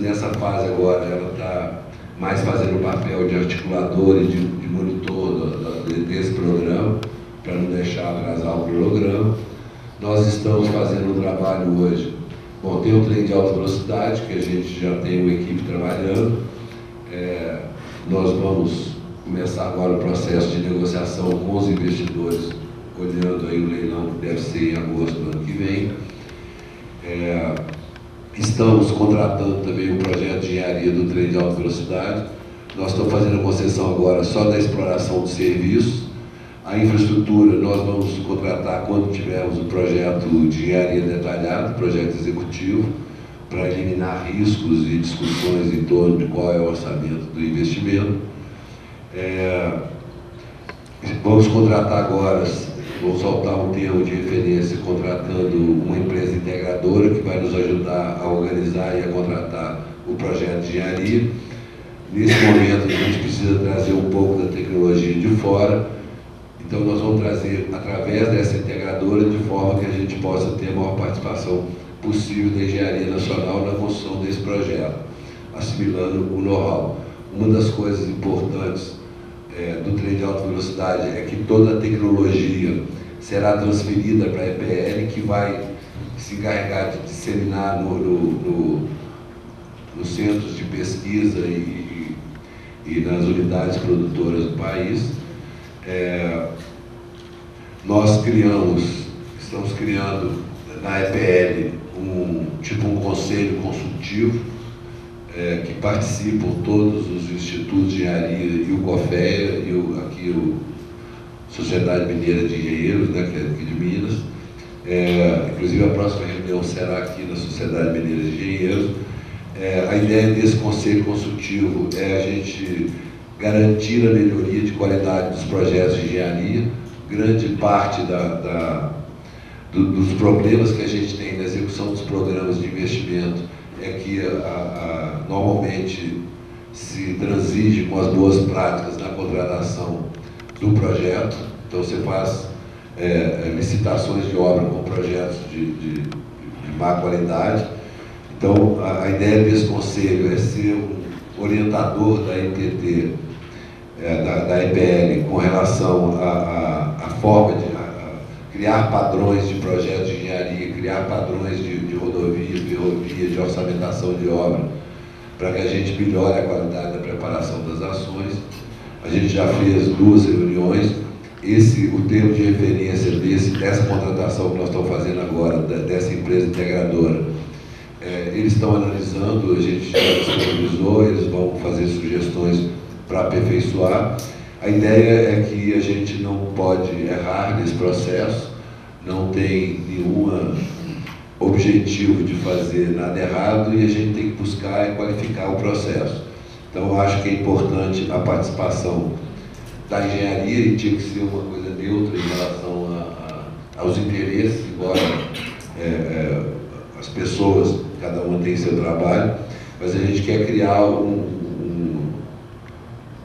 Nessa fase agora ela está mais fazendo o papel de articulador e de monitor desse programa, para não deixar atrasar o programa. Nós estamos fazendo um trabalho hoje. Bom, tem um trem de alta velocidade, que a gente já tem uma equipe trabalhando. Nós vamos começar agora o processo de negociação com os investidores, olhando aí o leilão que deve ser em agosto do ano que vem. Estamos contratando também um projeto de engenharia do trem de alta velocidade. Nós estamos fazendo a concessão agora só da exploração de serviços. A infraestrutura nós vamos contratar quando tivermos o projeto de engenharia detalhado, projeto executivo, para eliminar riscos e discussões em torno de qual é o orçamento do investimento. Vamos contratar agora, vou soltar um termo de referência, contratando uma empresa integradora que vai nos ajudar a organizar e a contratar o projeto de engenharia. Nesse momento, a gente precisa trazer um pouco da tecnologia de fora, então nós vamos trazer através dessa integradora, de forma que a gente possa ter a maior participação possível da engenharia nacional na construção desse projeto, assimilando o know-how. Uma das coisas importantes do trem de alta velocidade é que toda a tecnologia será transferida para a EPL, que vai se encarregar de disseminar nos centros de pesquisa e nas unidades produtoras do país. Nós estamos criando na EPL um conselho consultivo, que participam todos os institutos de engenharia e o COFEA e aqui Sociedade Mineira de Engenheiros, né, que é aqui de Minas. Inclusive a próxima reunião será aqui na Sociedade Mineira de Engenheiros. A ideia desse conselho consultivo é a gente garantir a melhoria de qualidade dos projetos de engenharia. Grande parte dos problemas que a gente tem na execução dos programas de investimento é que normalmente se transige com as boas práticas na contratação do projeto. Então você faz licitações de obra com projetos má qualidade. Então, a ideia desse conselho é ser um orientador da NTT, da EPL, com relação à forma de criar padrões de projetos de engenharia, criar padrões de rodovias, ferrovias, de orçamentação de obra, para que a gente melhore a qualidade da preparação das ações. A gente já fez 2 reuniões. O termo de referência dessa contratação que nós estamos fazendo agora, dessa empresa integradora, eles estão analisando, a gente já disponibilizou, eles vão fazer sugestões para aperfeiçoar. A ideia é que a gente não pode errar nesse processo, não tem nenhum objetivo de fazer nada errado e a gente tem que buscar qualificar o processo. Então, eu acho que é importante a participação da engenharia e tinha que ser uma coisa neutra em relação aos interesses, embora as pessoas, cada uma tem seu trabalho, mas a gente quer criar um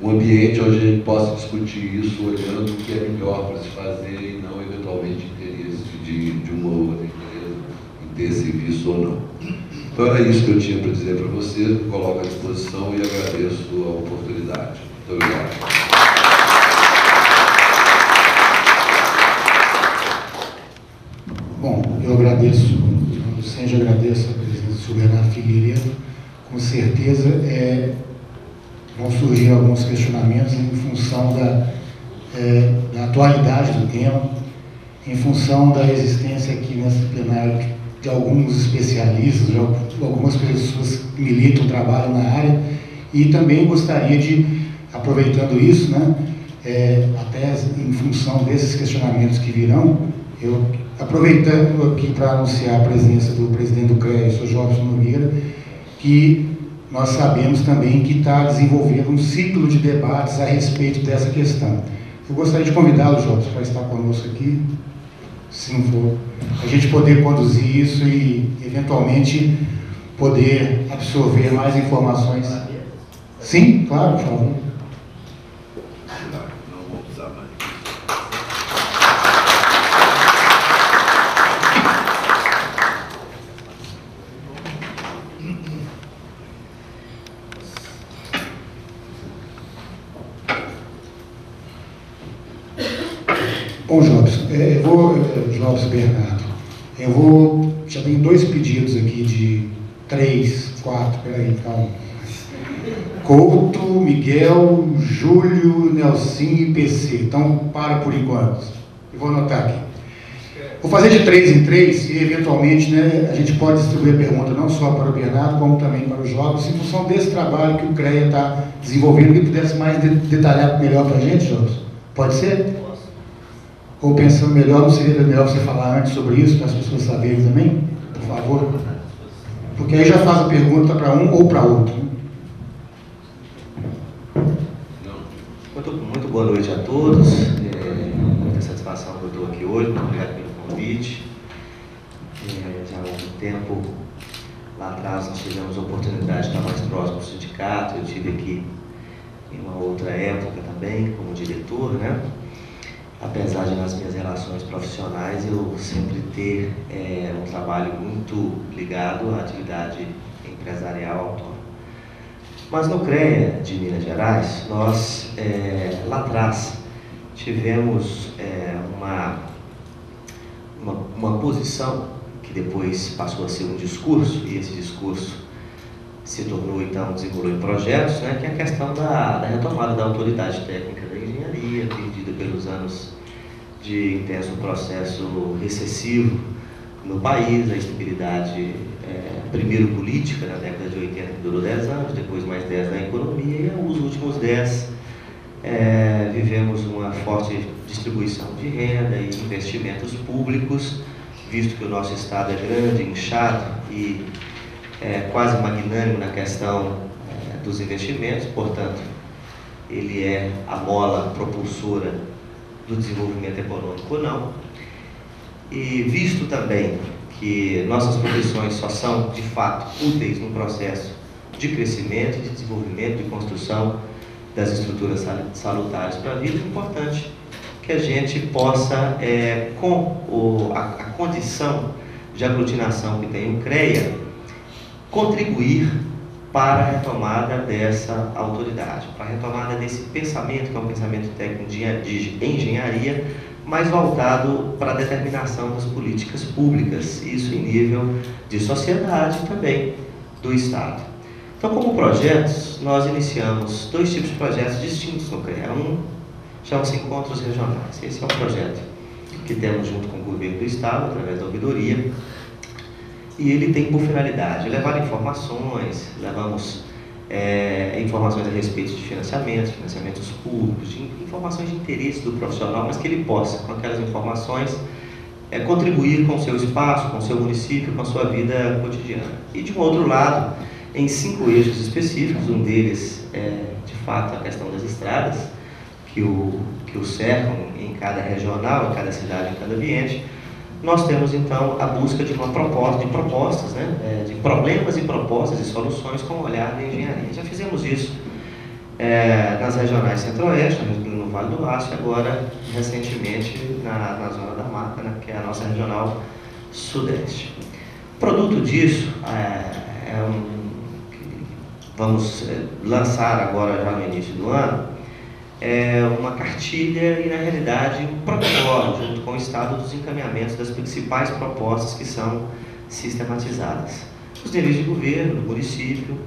ambiente onde a gente possa discutir isso olhando o que é melhor para se fazer e não eventualmente interesse de uma ou outra empresa em ter serviço ou não. Então era isso que eu tinha para dizer para vocês, me coloco à disposição e agradeço a oportunidade. Muito obrigado. Bom, eu agradeço, eu sempre agradeço a presença do Bernardo Figueiredo. Com certeza vão surgir alguns questionamentos em função da atualidade do tema, em função da existência aqui nesse plenário de alguns especialistas, de algumas pessoas que militam, trabalham na área, e também gostaria de, aproveitando isso, né, até em função desses questionamentos que virão, eu aproveitando aqui para anunciar a presença do presidente do CREA, o Sr. Jobson Nogueira, que nós sabemos também que está desenvolvendo um ciclo de debates a respeito dessa questão. Eu gostaria de convidá-lo, Jobson, para estar conosco aqui, se não for, a gente poder conduzir isso e, eventualmente, poder absorver mais informações. Sim, claro, por favor. Bom, Jobson, Jobson Bernardo, já tenho 2 pedidos aqui de 3, 4, peraí, calma. Couto, Miguel, Júlio, Nelsinho e PC. Então, para por enquanto. Eu vou anotar aqui. Vou fazer de 3 em 3 e, eventualmente, né, a gente pode distribuir a pergunta não só para o Bernardo, como também para o Jobson, em função desse trabalho que o CREA está desenvolvendo, que pudesse mais detalhar melhor para a gente, Jobson. Pode ser? Ou pensando melhor, não seria melhor você falar antes sobre isso, para as pessoas saberem também? Por favor. Porque aí já faz a pergunta para um ou para outro. Muito boa noite a todos. Muita satisfação que eu estou aqui hoje. Muito obrigado pelo convite. Já há algum tempo, lá atrás, nós tivemos a oportunidade de estar mais próximo do sindicato. Eu estive aqui em uma outra época também, como diretor, né? Apesar de nas minhas relações profissionais eu sempre ter um trabalho muito ligado à atividade empresarial autônoma. Mas no CREA de Minas Gerais, nós lá atrás tivemos uma posição que depois passou a ser um discurso, e esse discurso se tornou então, desenvolveu em projetos, né, que é a questão da retomada da autoridade técnica da engenharia, perdida pelos anos de intenso processo recessivo no país, a estabilidade, primeiro política, na década de 80, que durou 10 anos, depois mais 10 na economia, e os últimos 10 vivemos uma forte distribuição de renda e investimentos públicos, visto que o nosso Estado é grande, inchado e quase magnânimo na questão dos investimentos, portanto, ele é a mola propulsora do desenvolvimento econômico ou não. E visto também que nossas profissões só são, de fato, úteis no processo de crescimento, de desenvolvimento, de construção das estruturas salutares para a vida, é importante que a gente possa, com a condição de aglutinação que tem o CREA, contribuir para a retomada dessa autoridade, para a retomada desse pensamento, que é um pensamento técnico de engenharia, mais voltado para a determinação das políticas públicas, isso em nível de sociedade também do Estado. Então, como projetos, nós iniciamos 2 tipos de projetos distintos no CREA. Um chama-se Encontros Regionais. Esse é um projeto que temos junto com o governo do Estado, através da ouvidoria, e ele tem por finalidade levar informações, levamos informações a respeito de financiamentos públicos, de informações de interesse do profissional, mas que ele possa, com aquelas informações, contribuir com o seu espaço, com o seu município, com a sua vida cotidiana. E de um outro lado, em 5 eixos específicos, um deles é, de fato, a questão das estradas, que o cercam em cada regional, em cada cidade, em cada ambiente. Nós temos, então, a busca de uma proposta, de propostas, né, de problemas e propostas e soluções com o olhar da engenharia. Já fizemos isso nas regionais Centro-Oeste, no Vale do Aço, e agora, recentemente, na Zona da Mata, né, que é a nossa regional Sudeste. Produto disso, vamos lançar agora, já no início do ano, uma cartilha e, na realidade, um protocolo, junto com o Estado, dos encaminhamentos das principais propostas que são sistematizadas. Os níveis de governo, do município,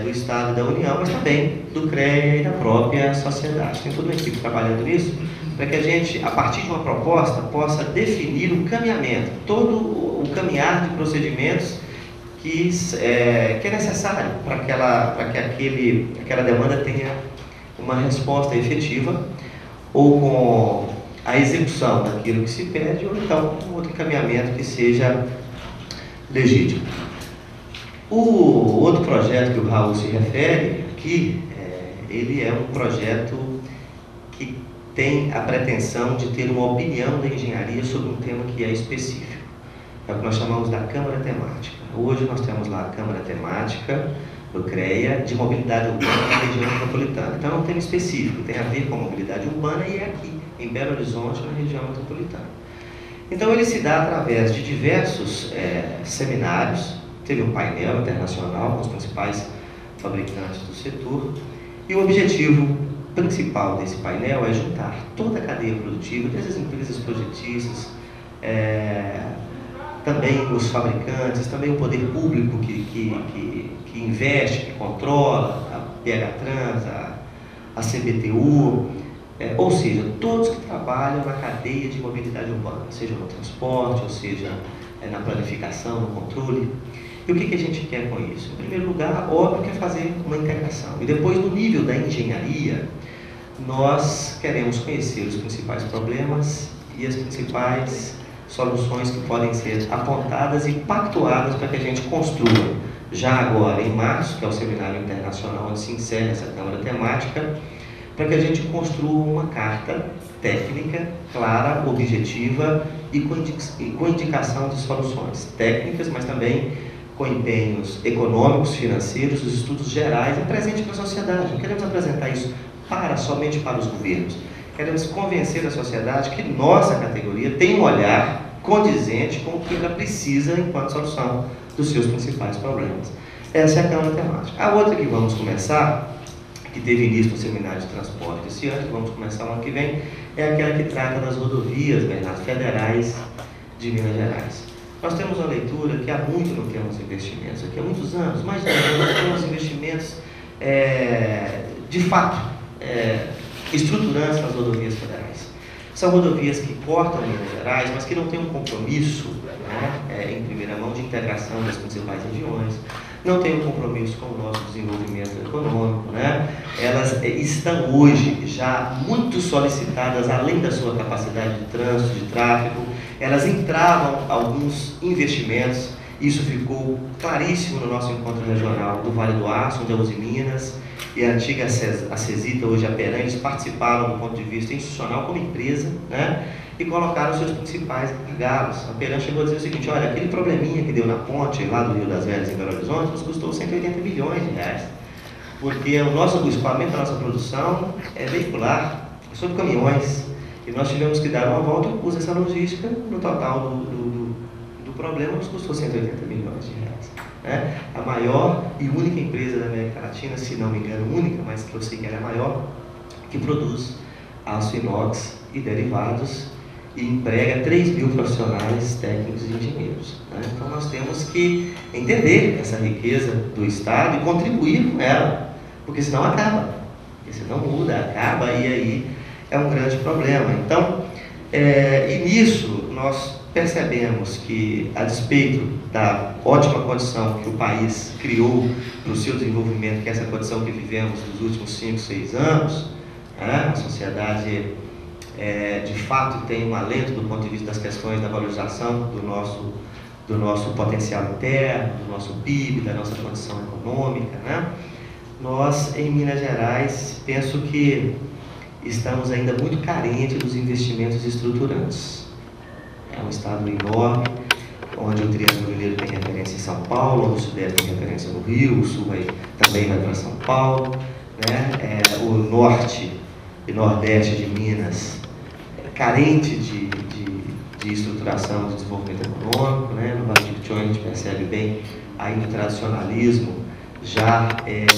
do Estado e da União, mas também do CREA e da própria sociedade. Tem toda uma equipe trabalhando nisso, para que a gente, a partir de uma proposta, possa definir o caminhamento, todo o caminhar de procedimentos que é necessário para que aquela demanda tenha uma resposta efetiva, ou com a execução daquilo que se pede, ou então um outro encaminhamento que seja legítimo. O outro projeto que o Raul se refere aqui, ele é um projeto que tem a pretensão de ter uma opinião da engenharia sobre um tema que é específico. É o que nós chamamos da Câmara Temática. Hoje nós temos lá a Câmara Temática do CREA de mobilidade urbana na região metropolitana. Então é um tema específico, tem a ver com a mobilidade urbana e é aqui, em Belo Horizonte, na região metropolitana. Então ele se dá através de diversos seminários, teve um painel internacional com os principais fabricantes do setor, e o objetivo principal desse painel é juntar toda a cadeia produtiva, desde as empresas projetistas, também os fabricantes, também o poder público que investe, que controla, a PH Trans, a CBTU, ou seja, todos que trabalham na cadeia de mobilidade urbana, seja no transporte, ou seja na planificação, no controle. E o que a gente quer com isso? Em primeiro lugar, óbvio, que é fazer uma integração. E depois, no nível da engenharia, nós queremos conhecer os principais problemas e as principais soluções que podem ser apontadas e pactuadas para que a gente construa, já agora em março, que é o seminário internacional onde se encerra essa Câmara Temática, para que a gente construa uma carta técnica, clara, objetiva e com indicação de soluções técnicas, mas também com empenhos econômicos, financeiros, os estudos gerais e presente para a sociedade. Não queremos apresentar isso somente para os governos. Queremos convencer a sociedade que nossa categoria tem um olhar condizente com o que ela precisa enquanto solução dos seus principais problemas. Essa é a Câmara Temática. A outra que vamos começar, que teve início no seminário de transporte esse ano, que vamos começar no ano que vem, é aquela que trata das rodovias, Bernardo, federais de Minas Gerais. Nós temos uma leitura que há muito não temos investimentos, aqui há muitos anos, mais de 10 anos, nós temos investimentos de fato estruturantes nas rodovias federais. São rodovias que cortam Minas Gerais, mas que não têm um compromisso, em primeira mão, de integração das principais regiões, não têm um compromisso com o nosso desenvolvimento econômico, Elas estão hoje já muito solicitadas, além da sua capacidade de trânsito, de tráfego, elas entravam alguns investimentos. Isso ficou claríssimo no nosso encontro regional do Vale do Aço, onde a Uzi Minas e a antiga Acesita, hoje a Peran, eles participaram do ponto de vista institucional como empresa, e colocaram os seus principais gargalos. A Peran chegou a dizer o seguinte: olha, aquele probleminha que deu na ponte lá do Rio das Velhas em Belo Horizonte nos custou 180 milhões de reais, porque o escoamento da nossa produção é veicular, sobre caminhões, e nós tivemos que dar uma volta e pus essa logística no total do problema nos custou 180 milhões de reais. Né? A maior e única empresa da América Latina, se não me engano, única, mas que eu sei que ela é a maior, que produz aço inox e derivados e emprega 3 mil profissionais técnicos e engenheiros. Né? Então nós temos que entender essa riqueza do Estado e contribuir com ela, porque senão acaba, porque senão muda, acaba e aí é um grande problema. Então, e nisso nós percebemos que, a despeito da ótima condição que o país criou para o seu desenvolvimento, que é essa condição que vivemos nos últimos 5, 6 anos, né? A sociedade de fato tem um alento do ponto de vista das questões da valorização do nosso potencial interno, do nosso PIB, da nossa condição econômica, né? Nós, em Minas Gerais, penso que estamos ainda muito carentes dos investimentos estruturantes. É um estado enorme, onde o Triângulo Mineiro tem referência em São Paulo, onde o Sudeste tem referência no Rio, o Sul também vai para São Paulo, né? O Norte e Nordeste de Minas carente de estruturação, de desenvolvimento econômico, né? No Vale do Jequitinhonha a gente percebe bem ainda o tradicionalismo já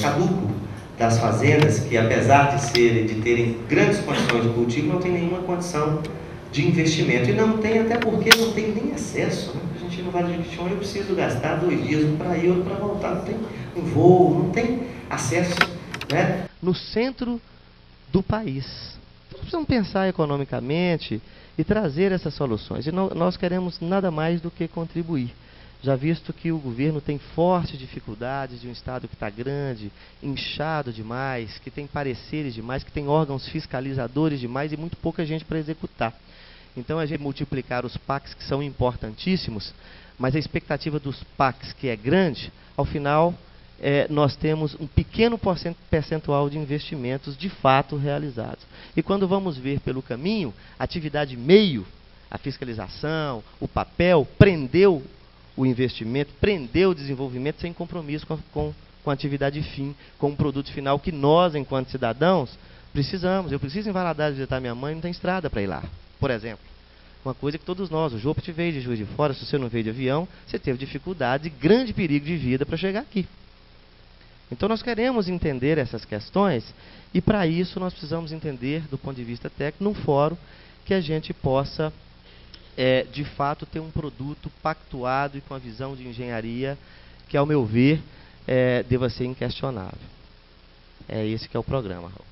caduco das fazendas, que apesar de terem grandes condições de cultivo, não tem nenhuma condição de investimento. E não tem, até porque não tem nem acesso. Né? A gente no Vale do Jequitinhonha, eu preciso gastar 2 dias, um para ir, outro para voltar. Não tem um voo, não tem acesso, né? No centro do país. Então, precisamos pensar economicamente e trazer essas soluções. E nós queremos nada mais do que contribuir. Já visto que o governo tem fortes dificuldades de um Estado que está grande, inchado demais, que tem pareceres demais, que tem órgãos fiscalizadores demais e muito pouca gente para executar. Então, a gente multiplicar os PACs, que são importantíssimos, mas a expectativa dos PACs, que é grande, ao final, nós temos um pequeno percentual de investimentos de fato realizados. E quando vamos ver pelo caminho, a atividade meio, a fiscalização, o papel, prendeu o investimento, prendeu o desenvolvimento sem compromisso com a atividade fim, com o produto final que nós, enquanto cidadãos, precisamos. Eu preciso em Valadares visitar minha mãe, não tem estrada para ir lá, por exemplo. Uma coisa que todos nós, o Jopet veio de Juiz de Fora, se você não veio de avião, você teve dificuldade e grande perigo de vida para chegar aqui. Então nós queremos entender essas questões e para isso nós precisamos entender do ponto de vista técnico, num fórum que a gente possa de fato ter um produto pactuado e com a visão de engenharia que, ao meu ver, deva ser inquestionável. É esse que é o programa, Raul.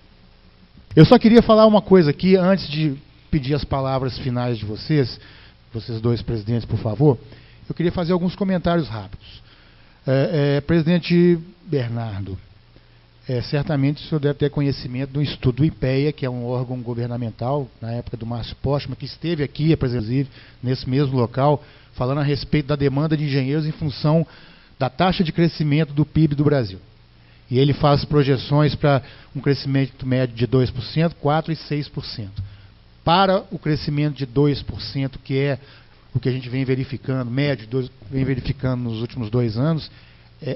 Eu só queria falar uma coisa aqui, antes de pedir as palavras finais de vocês dois presidentes, por favor. Eu queria fazer alguns comentários rápidos. Presidente Bernardo, certamente o senhor deve ter conhecimento do estudo do IPEA, que é um órgão governamental, na época do Márcio Postman, que esteve aqui, inclusive, nesse mesmo local, falando a respeito da demanda de engenheiros em função da taxa de crescimento do PIB do Brasil. E ele faz projeções para um crescimento médio de 2%, 4% e 6%. Para o crescimento de 2%, que é o que a gente vem verificando, médio, vem verificando nos últimos 2 anos,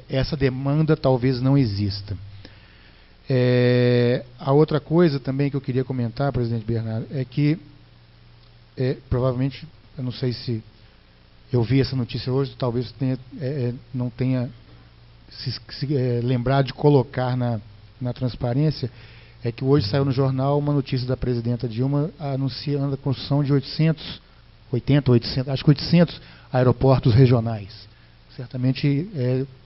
essa demanda talvez não exista. A outra coisa também que eu queria comentar, presidente Bernardo, é que provavelmente, eu não sei se eu vi essa notícia hoje, talvez não tenha se lembrado de colocar na transparência, é que hoje saiu no jornal uma notícia da presidenta Dilma anunciando a construção de 800 aeroportos regionais. Certamente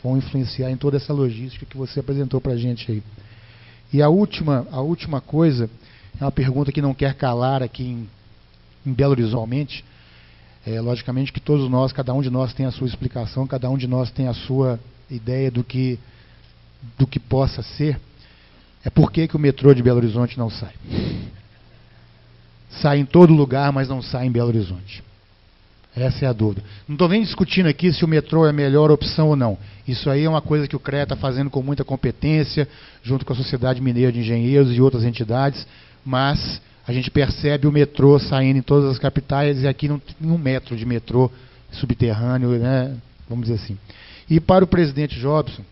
vão influenciar em toda essa logística que você apresentou para a gente aí. E a última coisa, é uma pergunta que não quer calar aqui em Belo Horizonte. Logicamente que todos nós, cada um de nós tem a sua explicação, cada um de nós tem a sua ideia do que possa ser. Por que o metrô de Belo Horizonte não sai? Sai em todo lugar, mas não sai em Belo Horizonte. Essa é a dúvida. Não estou nem discutindo aqui se o metrô é a melhor opção ou não. Isso aí é uma coisa que o CREA está fazendo com muita competência, junto com a Sociedade Mineira de Engenheiros e outras entidades, mas a gente percebe o metrô saindo em todas as capitais e aqui não tem um metro de metrô subterrâneo, né? Vamos dizer assim. E para o presidente Jobson,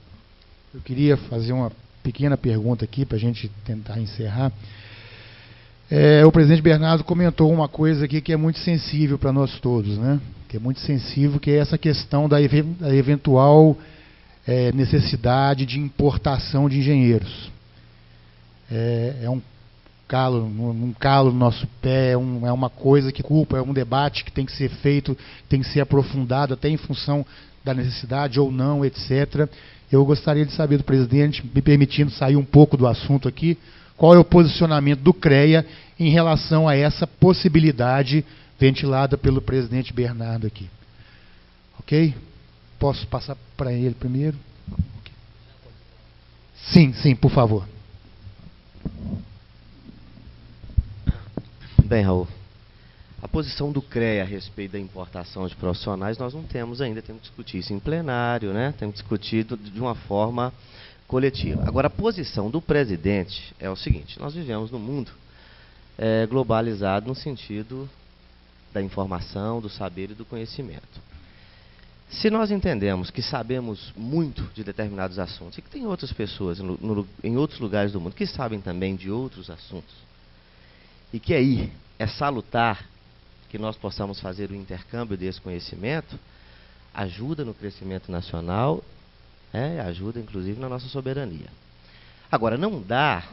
eu queria fazer uma pequena pergunta aqui para a gente tentar encerrar. O presidente Bernardo comentou uma coisa aqui que é muito sensível para nós todos, né? que é muito sensível, que é essa questão da eventual necessidade de importação de engenheiros. É um calo no nosso pé, é uma coisa que culpa, é um debate que tem que ser feito, tem que ser aprofundado, até em função da necessidade ou não, etc. Eu gostaria de saber do presidente, me permitindo sair um pouco do assunto aqui, qual é o posicionamento do CREA em relação a essa possibilidade ventilada pelo presidente Bernardo aqui. Ok? Posso passar para ele primeiro? Sim, por favor. Bem, Raul, a posição do CREA a respeito da importação de profissionais nós não temos ainda, temos que discutir isso em plenário, né? Temos discutido de uma forma coletiva. Agora, a posição do presidente é o seguinte: nós vivemos num mundo globalizado no sentido da informação, do saber e do conhecimento. Se nós entendemos que sabemos muito de determinados assuntos e que tem outras pessoas em outros lugares do mundo que sabem também de outros assuntos, e que aí é salutar que nós possamos fazer o intercâmbio desse conhecimento, ajuda no crescimento nacional, ajuda inclusive na nossa soberania. Agora, não dá,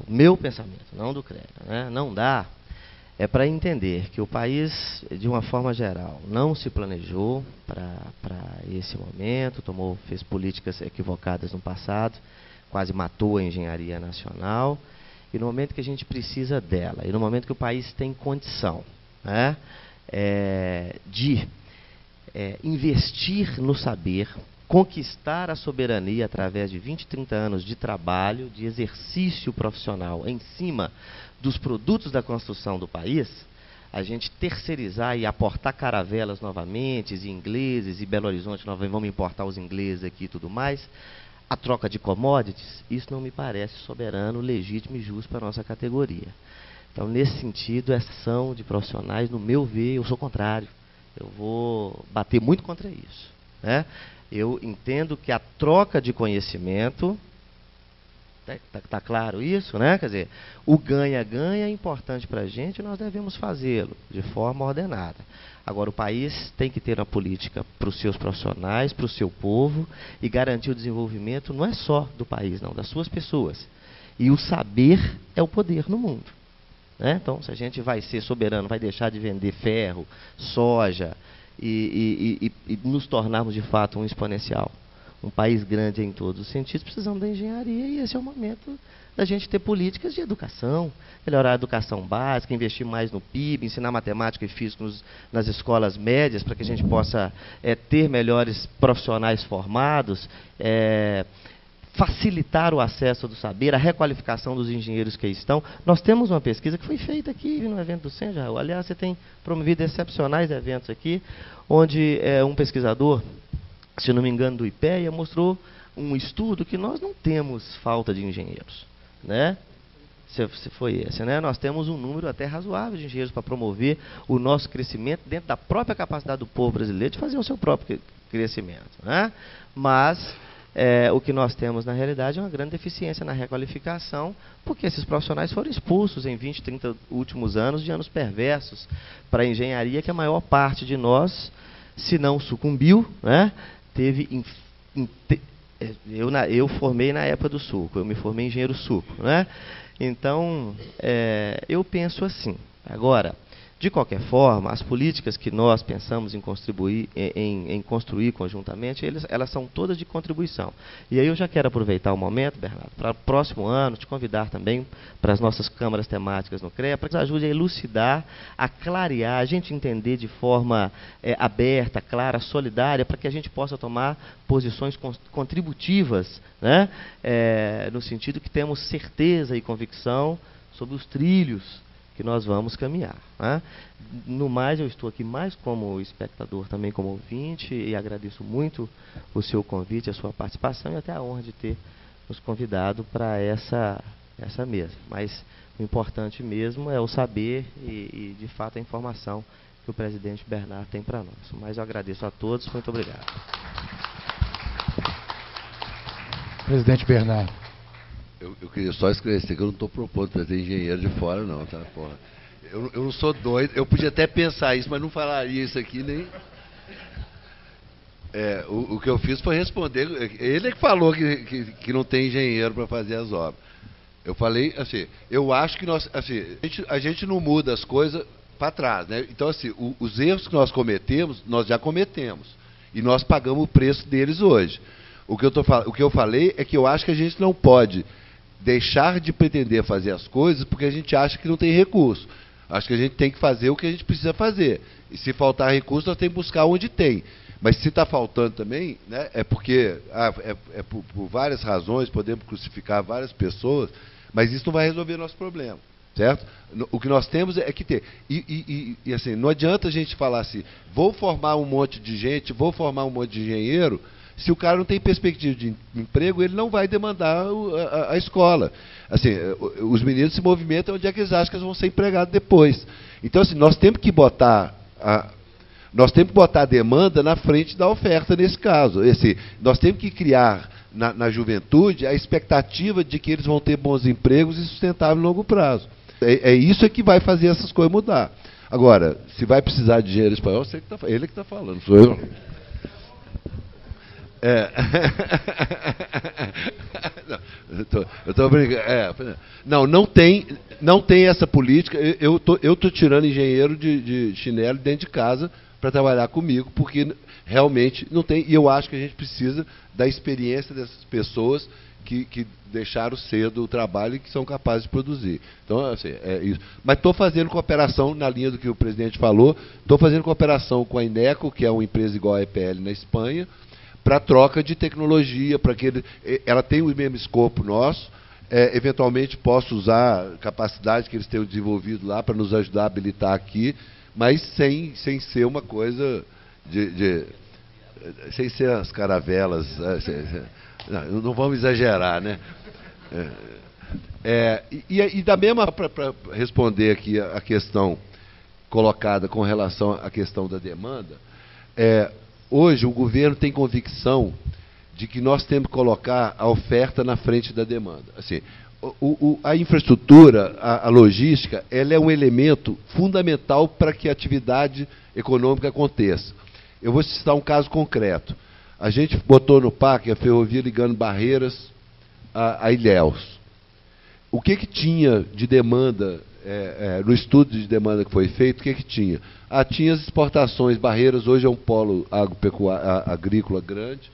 o meu pensamento, não do CREA, né, não dá para entender que o país, de uma forma geral, não se planejou para esse momento, fez políticas equivocadas no passado, quase matou a engenharia nacional, e no momento que a gente precisa dela, e no momento que o país tem condição, né, de investir no saber, conquistar a soberania através de 20, 30 anos de trabalho, de exercício profissional em cima dos produtos da construção do país, a gente terceirizar e aportar caravelas novamente, e ingleses, e Belo Horizonte, nós vamos importar os ingleses aqui e tudo mais, a troca de commodities, isso não me parece soberano, legítimo e justo para a nossa categoria. Então, nesse sentido, essa ação de profissionais, no meu ver, eu sou contrário. Eu vou bater muito contra isso, né? Eu entendo que a troca de conhecimento, tá claro isso, né? Quer dizer, o ganha-ganha é importante para a gente e nós devemos fazê-lo de forma ordenada. Agora, o país tem que ter uma política para os seus profissionais, para o seu povo, e garantir o desenvolvimento não é só do país, não, das suas pessoas. E o saber é o poder no mundo, né? Então, se a gente vai ser soberano, vai deixar de vender ferro, soja, e nos tornarmos de fato um exponencial, um país grande em todos os sentidos, precisamos da engenharia, e esse é o momento da gente ter políticas de educação, melhorar a educação básica, investir mais no PIB, ensinar matemática e física nas escolas médias, para que a gente possa ter melhores profissionais formados, facilitar o acesso do saber, a requalificação dos engenheiros que aí estão. Nós temos uma pesquisa que foi feita aqui no evento do Senja. Aliás, você tem promovido excepcionais eventos aqui, onde um pesquisador, se não me engano, do IPEA, mostrou um estudo que nós não temos falta de engenheiros, né? Se foi esse, né? Nós temos um número até razoável de engenheiros para promover o nosso crescimento dentro da própria capacidade do povo brasileiro de fazer o seu próprio crescimento, né? Mas o que nós temos, na realidade, é uma grande deficiência na requalificação, porque esses profissionais foram expulsos em 20, 30 últimos anos de anos perversos para a engenharia, que a maior parte de nós, se não sucumbiu, né, teve... Eu formei na época do suco, eu me formei engenheiro suco, né? Então, eu penso assim. Agora, de qualquer forma, as políticas que nós pensamos em construir conjuntamente, elas são todas de contribuição. E aí eu já quero aproveitar o momento, Bernardo, para o próximo ano te convidar também para as nossas câmaras temáticas no CREA, para que nos ajude a elucidar, a clarear, a gente entender de forma aberta, clara, solidária, para que a gente possa tomar posições contributivas, né? No sentido que temos certeza e convicção sobre os trilhos que nós vamos caminhar, né? No mais, eu estou aqui mais como espectador, também como ouvinte, e agradeço muito o seu convite, a sua participação, e até a honra de ter nos convidado para essa mesa. Mas o importante mesmo é o saber e de fato, a informação que o presidente Bernardo tem para nós. Mas eu agradeço a todos, muito obrigado. Presidente Bernardo. Eu queria só esclarecer que eu não estou propondo trazer engenheiro de fora, não, tá? Porra. eu não sou doido, eu podia até pensar isso, mas não falaria isso aqui nem... O que eu fiz foi responder, ele é que falou que não tem engenheiro para fazer as obras. Eu falei assim, eu acho que nós, assim, a gente não muda as coisas para trás, né? Então, assim, os erros que nós cometemos, nós já cometemos. E nós pagamos o preço deles hoje. O que eu falei é que eu acho que a gente não pode deixar de pretender fazer as coisas porque a gente acha que não tem recurso. Acho que a gente tem que fazer o que a gente precisa fazer. E se faltar recurso, nós temos que buscar onde tem. Mas se está faltando também, né, é porque por várias razões, podemos crucificar várias pessoas, mas isso não vai resolver nosso problema, certo? O que nós temos é que ter. E assim, não adianta a gente falar assim, vou formar um monte de gente, vou formar um monte de engenheiro, se o cara não tem perspectiva de emprego, ele não vai demandar a escola. Assim, os meninos se movimentam onde é que eles acham que eles vão ser empregados depois. Então, assim, nós temos que botar a demanda na frente da oferta nesse caso. Nós temos que criar na juventude a expectativa de que eles vão ter bons empregos e sustentável no longo prazo. Isso que vai fazer essas coisas mudar. Agora, se vai precisar de engenheiro espanhol, ele que está falando, sou eu. Eu estou brincando. Não tem essa política. Eu estou tirando engenheiro de chinelo dentro de casa para trabalhar comigo, porque realmente não tem, e eu acho que a gente precisa da experiência dessas pessoas que deixaram cedo o trabalho e que são capazes de produzir. Então, assim, é isso. Mas estou fazendo cooperação, na linha do que o presidente falou, estou fazendo cooperação com a Ineco, que é uma empresa igual a EPL na Espanha, para troca de tecnologia, para que ela tenha o mesmo escopo nosso, eventualmente posso usar a capacidade que eles tenham desenvolvido lá para nos ajudar a habilitar aqui, mas sem ser uma coisa sem ser as caravelas, não vamos exagerar, né? E da mesma, para responder aqui a questão colocada com relação à questão da demanda, hoje o governo tem convicção de que nós temos que colocar a oferta na frente da demanda. Assim, a infraestrutura, a logística, ela é um elemento fundamental para que a atividade econômica aconteça. Eu vou citar um caso concreto. A gente botou no PAC a ferrovia ligando Barreiras a Ilhéus. O que tinha de demanda, no estudo de demanda que foi feito, o que tinha? Tinha as exportações. Barreiras hoje é um polo agrícola grande,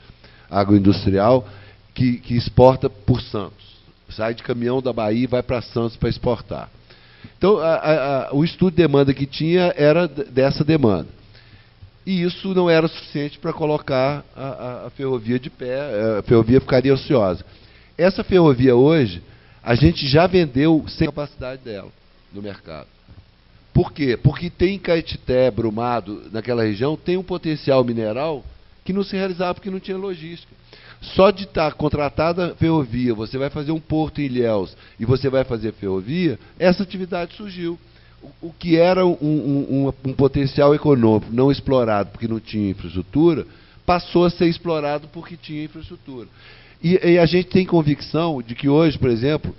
agroindustrial, que exporta por Santos. Sai de caminhão da Bahia e vai para Santos para exportar. Então, o estudo de demanda que tinha era dessa demanda. E isso não era suficiente para colocar a ferrovia de pé, a ferrovia ficaria ociosa. Essa ferrovia hoje, a gente já vendeu sem capacidade dela no mercado. Por quê? Porque tem Caetité, Brumado, naquela região, tem um potencial mineral que não se realizava porque não tinha logística. Só de estar contratada a ferrovia, você vai fazer um porto em Ilhéus e você vai fazer ferrovia, essa atividade surgiu. O que era um potencial econômico não explorado porque não tinha infraestrutura, passou a ser explorado porque tinha infraestrutura. E a gente tem convicção de que hoje, por exemplo,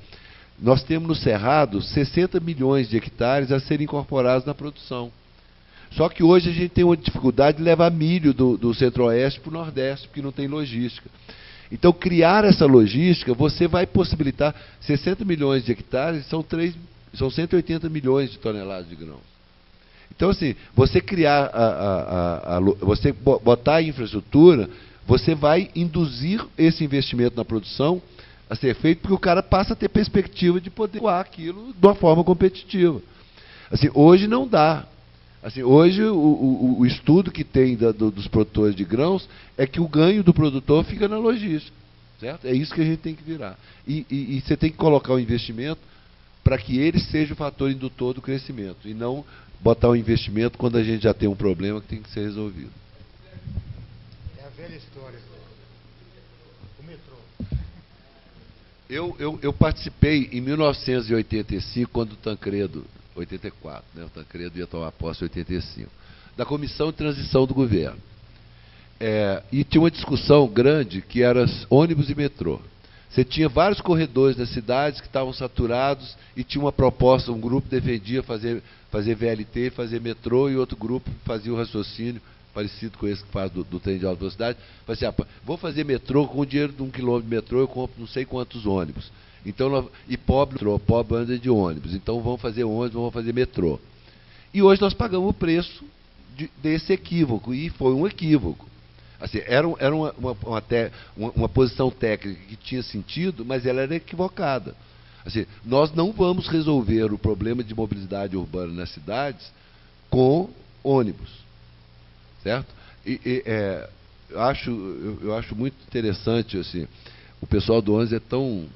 nós temos no Cerrado 60 milhões de hectares a serem incorporados na produção. Só que hoje a gente tem uma dificuldade de levar milho do centro-oeste para o nordeste, porque não tem logística. Então, criar essa logística, você vai possibilitar 60 milhões de hectares, são 180 milhões de toneladas de grãos. Então, assim, você criar, você botar a infraestrutura, você vai induzir esse investimento na produção a ser feito, porque o cara passa a ter perspectiva de poder doar aquilo de uma forma competitiva. Assim, hoje não dá. Assim, hoje, o estudo que tem dos produtores de grãos é que o ganho do produtor fica na logística. Certo? É isso que a gente tem que virar. E você tem que colocar o investimento para que ele seja o fator indutor do crescimento, e não botar o investimento quando a gente já tem um problema que tem que ser resolvido. É a velha história. O metrô. Eu participei em 1985, quando o Tancredo, 84, né, o Tancredo ia tomar posse em 85, da Comissão de Transição do Governo. E tinha uma discussão grande que era ônibus e metrô. Você tinha vários corredores das cidades que estavam saturados e tinha uma proposta, um grupo defendia fazer VLT, fazer metrô, e outro grupo fazia o raciocínio parecido com esse que faz do trem de alta velocidade. Fazia assim, vou fazer metrô, com o dinheiro de 1 quilômetro de metrô eu compro não sei quantos ônibus. Então, e pobre anda de ônibus, então vamos fazer ônibus, vamos fazer metrô. E hoje nós pagamos o preço desse equívoco, e foi um equívoco. Assim, era uma posição técnica que tinha sentido, mas ela era equivocada. Assim, nós não vamos resolver o problema de mobilidade urbana nas cidades com ônibus, certo? Eu acho muito interessante, assim, o pessoal do ônibus é tão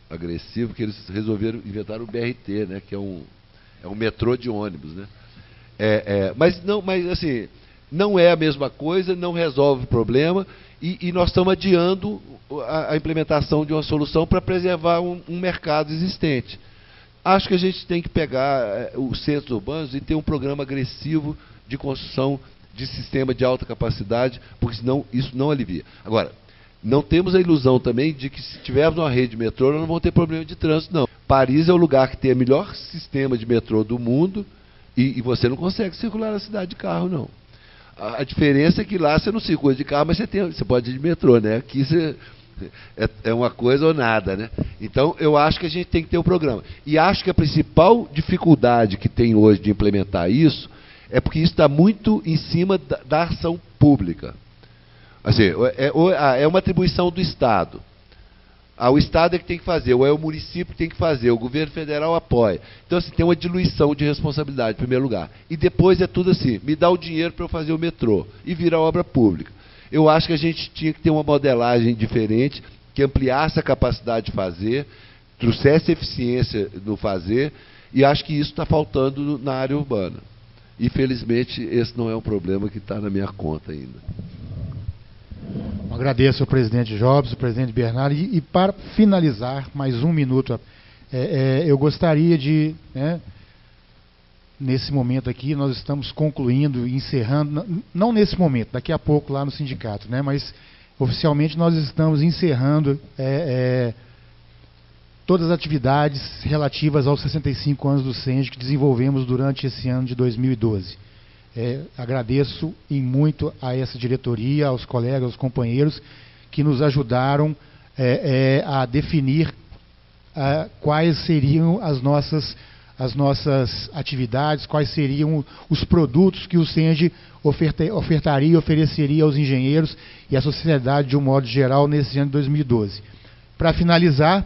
agressivo que eles resolveram inventar o BRT, né, que é um metrô de ônibus, né? Mas assim, não é a mesma coisa, não resolve o problema, e nós estamos adiando a implementação de uma solução para preservar um mercado existente. Acho que a gente tem que pegar os centros urbanos e ter um programa agressivo de construção de sistema de alta capacidade, porque senão isso não alivia. Agora, não temos a ilusão também de que, se tivermos uma rede de metrô, nós não vamos ter problema de trânsito, não. Paris é o lugar que tem o melhor sistema de metrô do mundo, e você não consegue circular na cidade de carro, não. A diferença é que lá você não circula de carro, mas você pode ir de metrô, né? Aqui é uma coisa ou nada, né? Então, eu acho que a gente tem que ter um programa. E acho que a principal dificuldade que tem hoje de implementar isso é porque isso está muito em cima da ação pública. Assim, é uma atribuição do Estado. O Estado é que tem que fazer, ou é o município que tem que fazer, o governo federal apoia. Então, assim, tem uma diluição de responsabilidade, em primeiro lugar. E depois é tudo assim, me dá o dinheiro para eu fazer o metrô, e vira obra pública. Eu acho que a gente tinha que ter uma modelagem diferente, que ampliasse a capacidade de fazer, trouxesse eficiência no fazer, e acho que isso está faltando na área urbana. Infelizmente, esse não é um problema que está na minha conta ainda. Agradeço ao presidente Jobs, ao presidente Bernardo, e para finalizar, mais um minuto, eu gostaria de, nesse momento aqui, nós estamos concluindo, encerrando, não nesse momento, daqui a pouco lá no sindicato, mas oficialmente nós estamos encerrando todas as atividades relativas aos 65 anos do CENG que desenvolvemos durante esse ano de 2012. Agradeço em muito a essa diretoria, aos colegas, aos companheiros que nos ajudaram a definir quais seriam as nossas atividades, quais seriam os produtos que o CENG ofertaria, ofereceria aos engenheiros e à sociedade de um modo geral nesse ano de 2012. Para finalizar,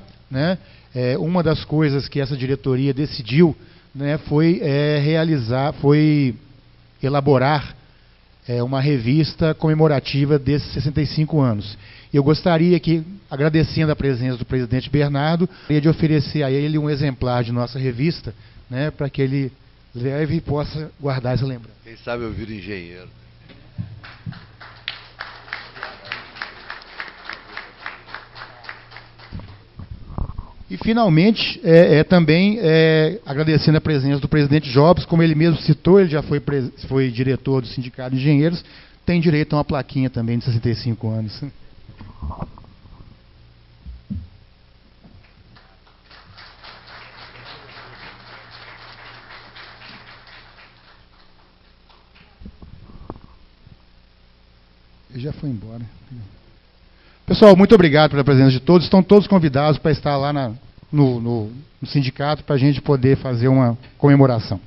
uma das coisas que essa diretoria decidiu foi elaborar uma revista comemorativa desses 65 anos. Eu gostaria que, agradecendo a presença do presidente Bernardo, de oferecer a ele um exemplar de nossa revista, para que ele leve e possa guardar essa lembrança. Quem sabe eu viro engenheiro. E, finalmente, também agradecendo a presença do presidente Jobs, como ele mesmo citou, ele já foi diretor do Sindicato de Engenheiros, tem direito a uma plaquinha também de 65 anos. Ele já foi embora. Pessoal, muito obrigado pela presença de todos. Estão todos convidados para estar lá no sindicato para a gente poder fazer uma comemoração.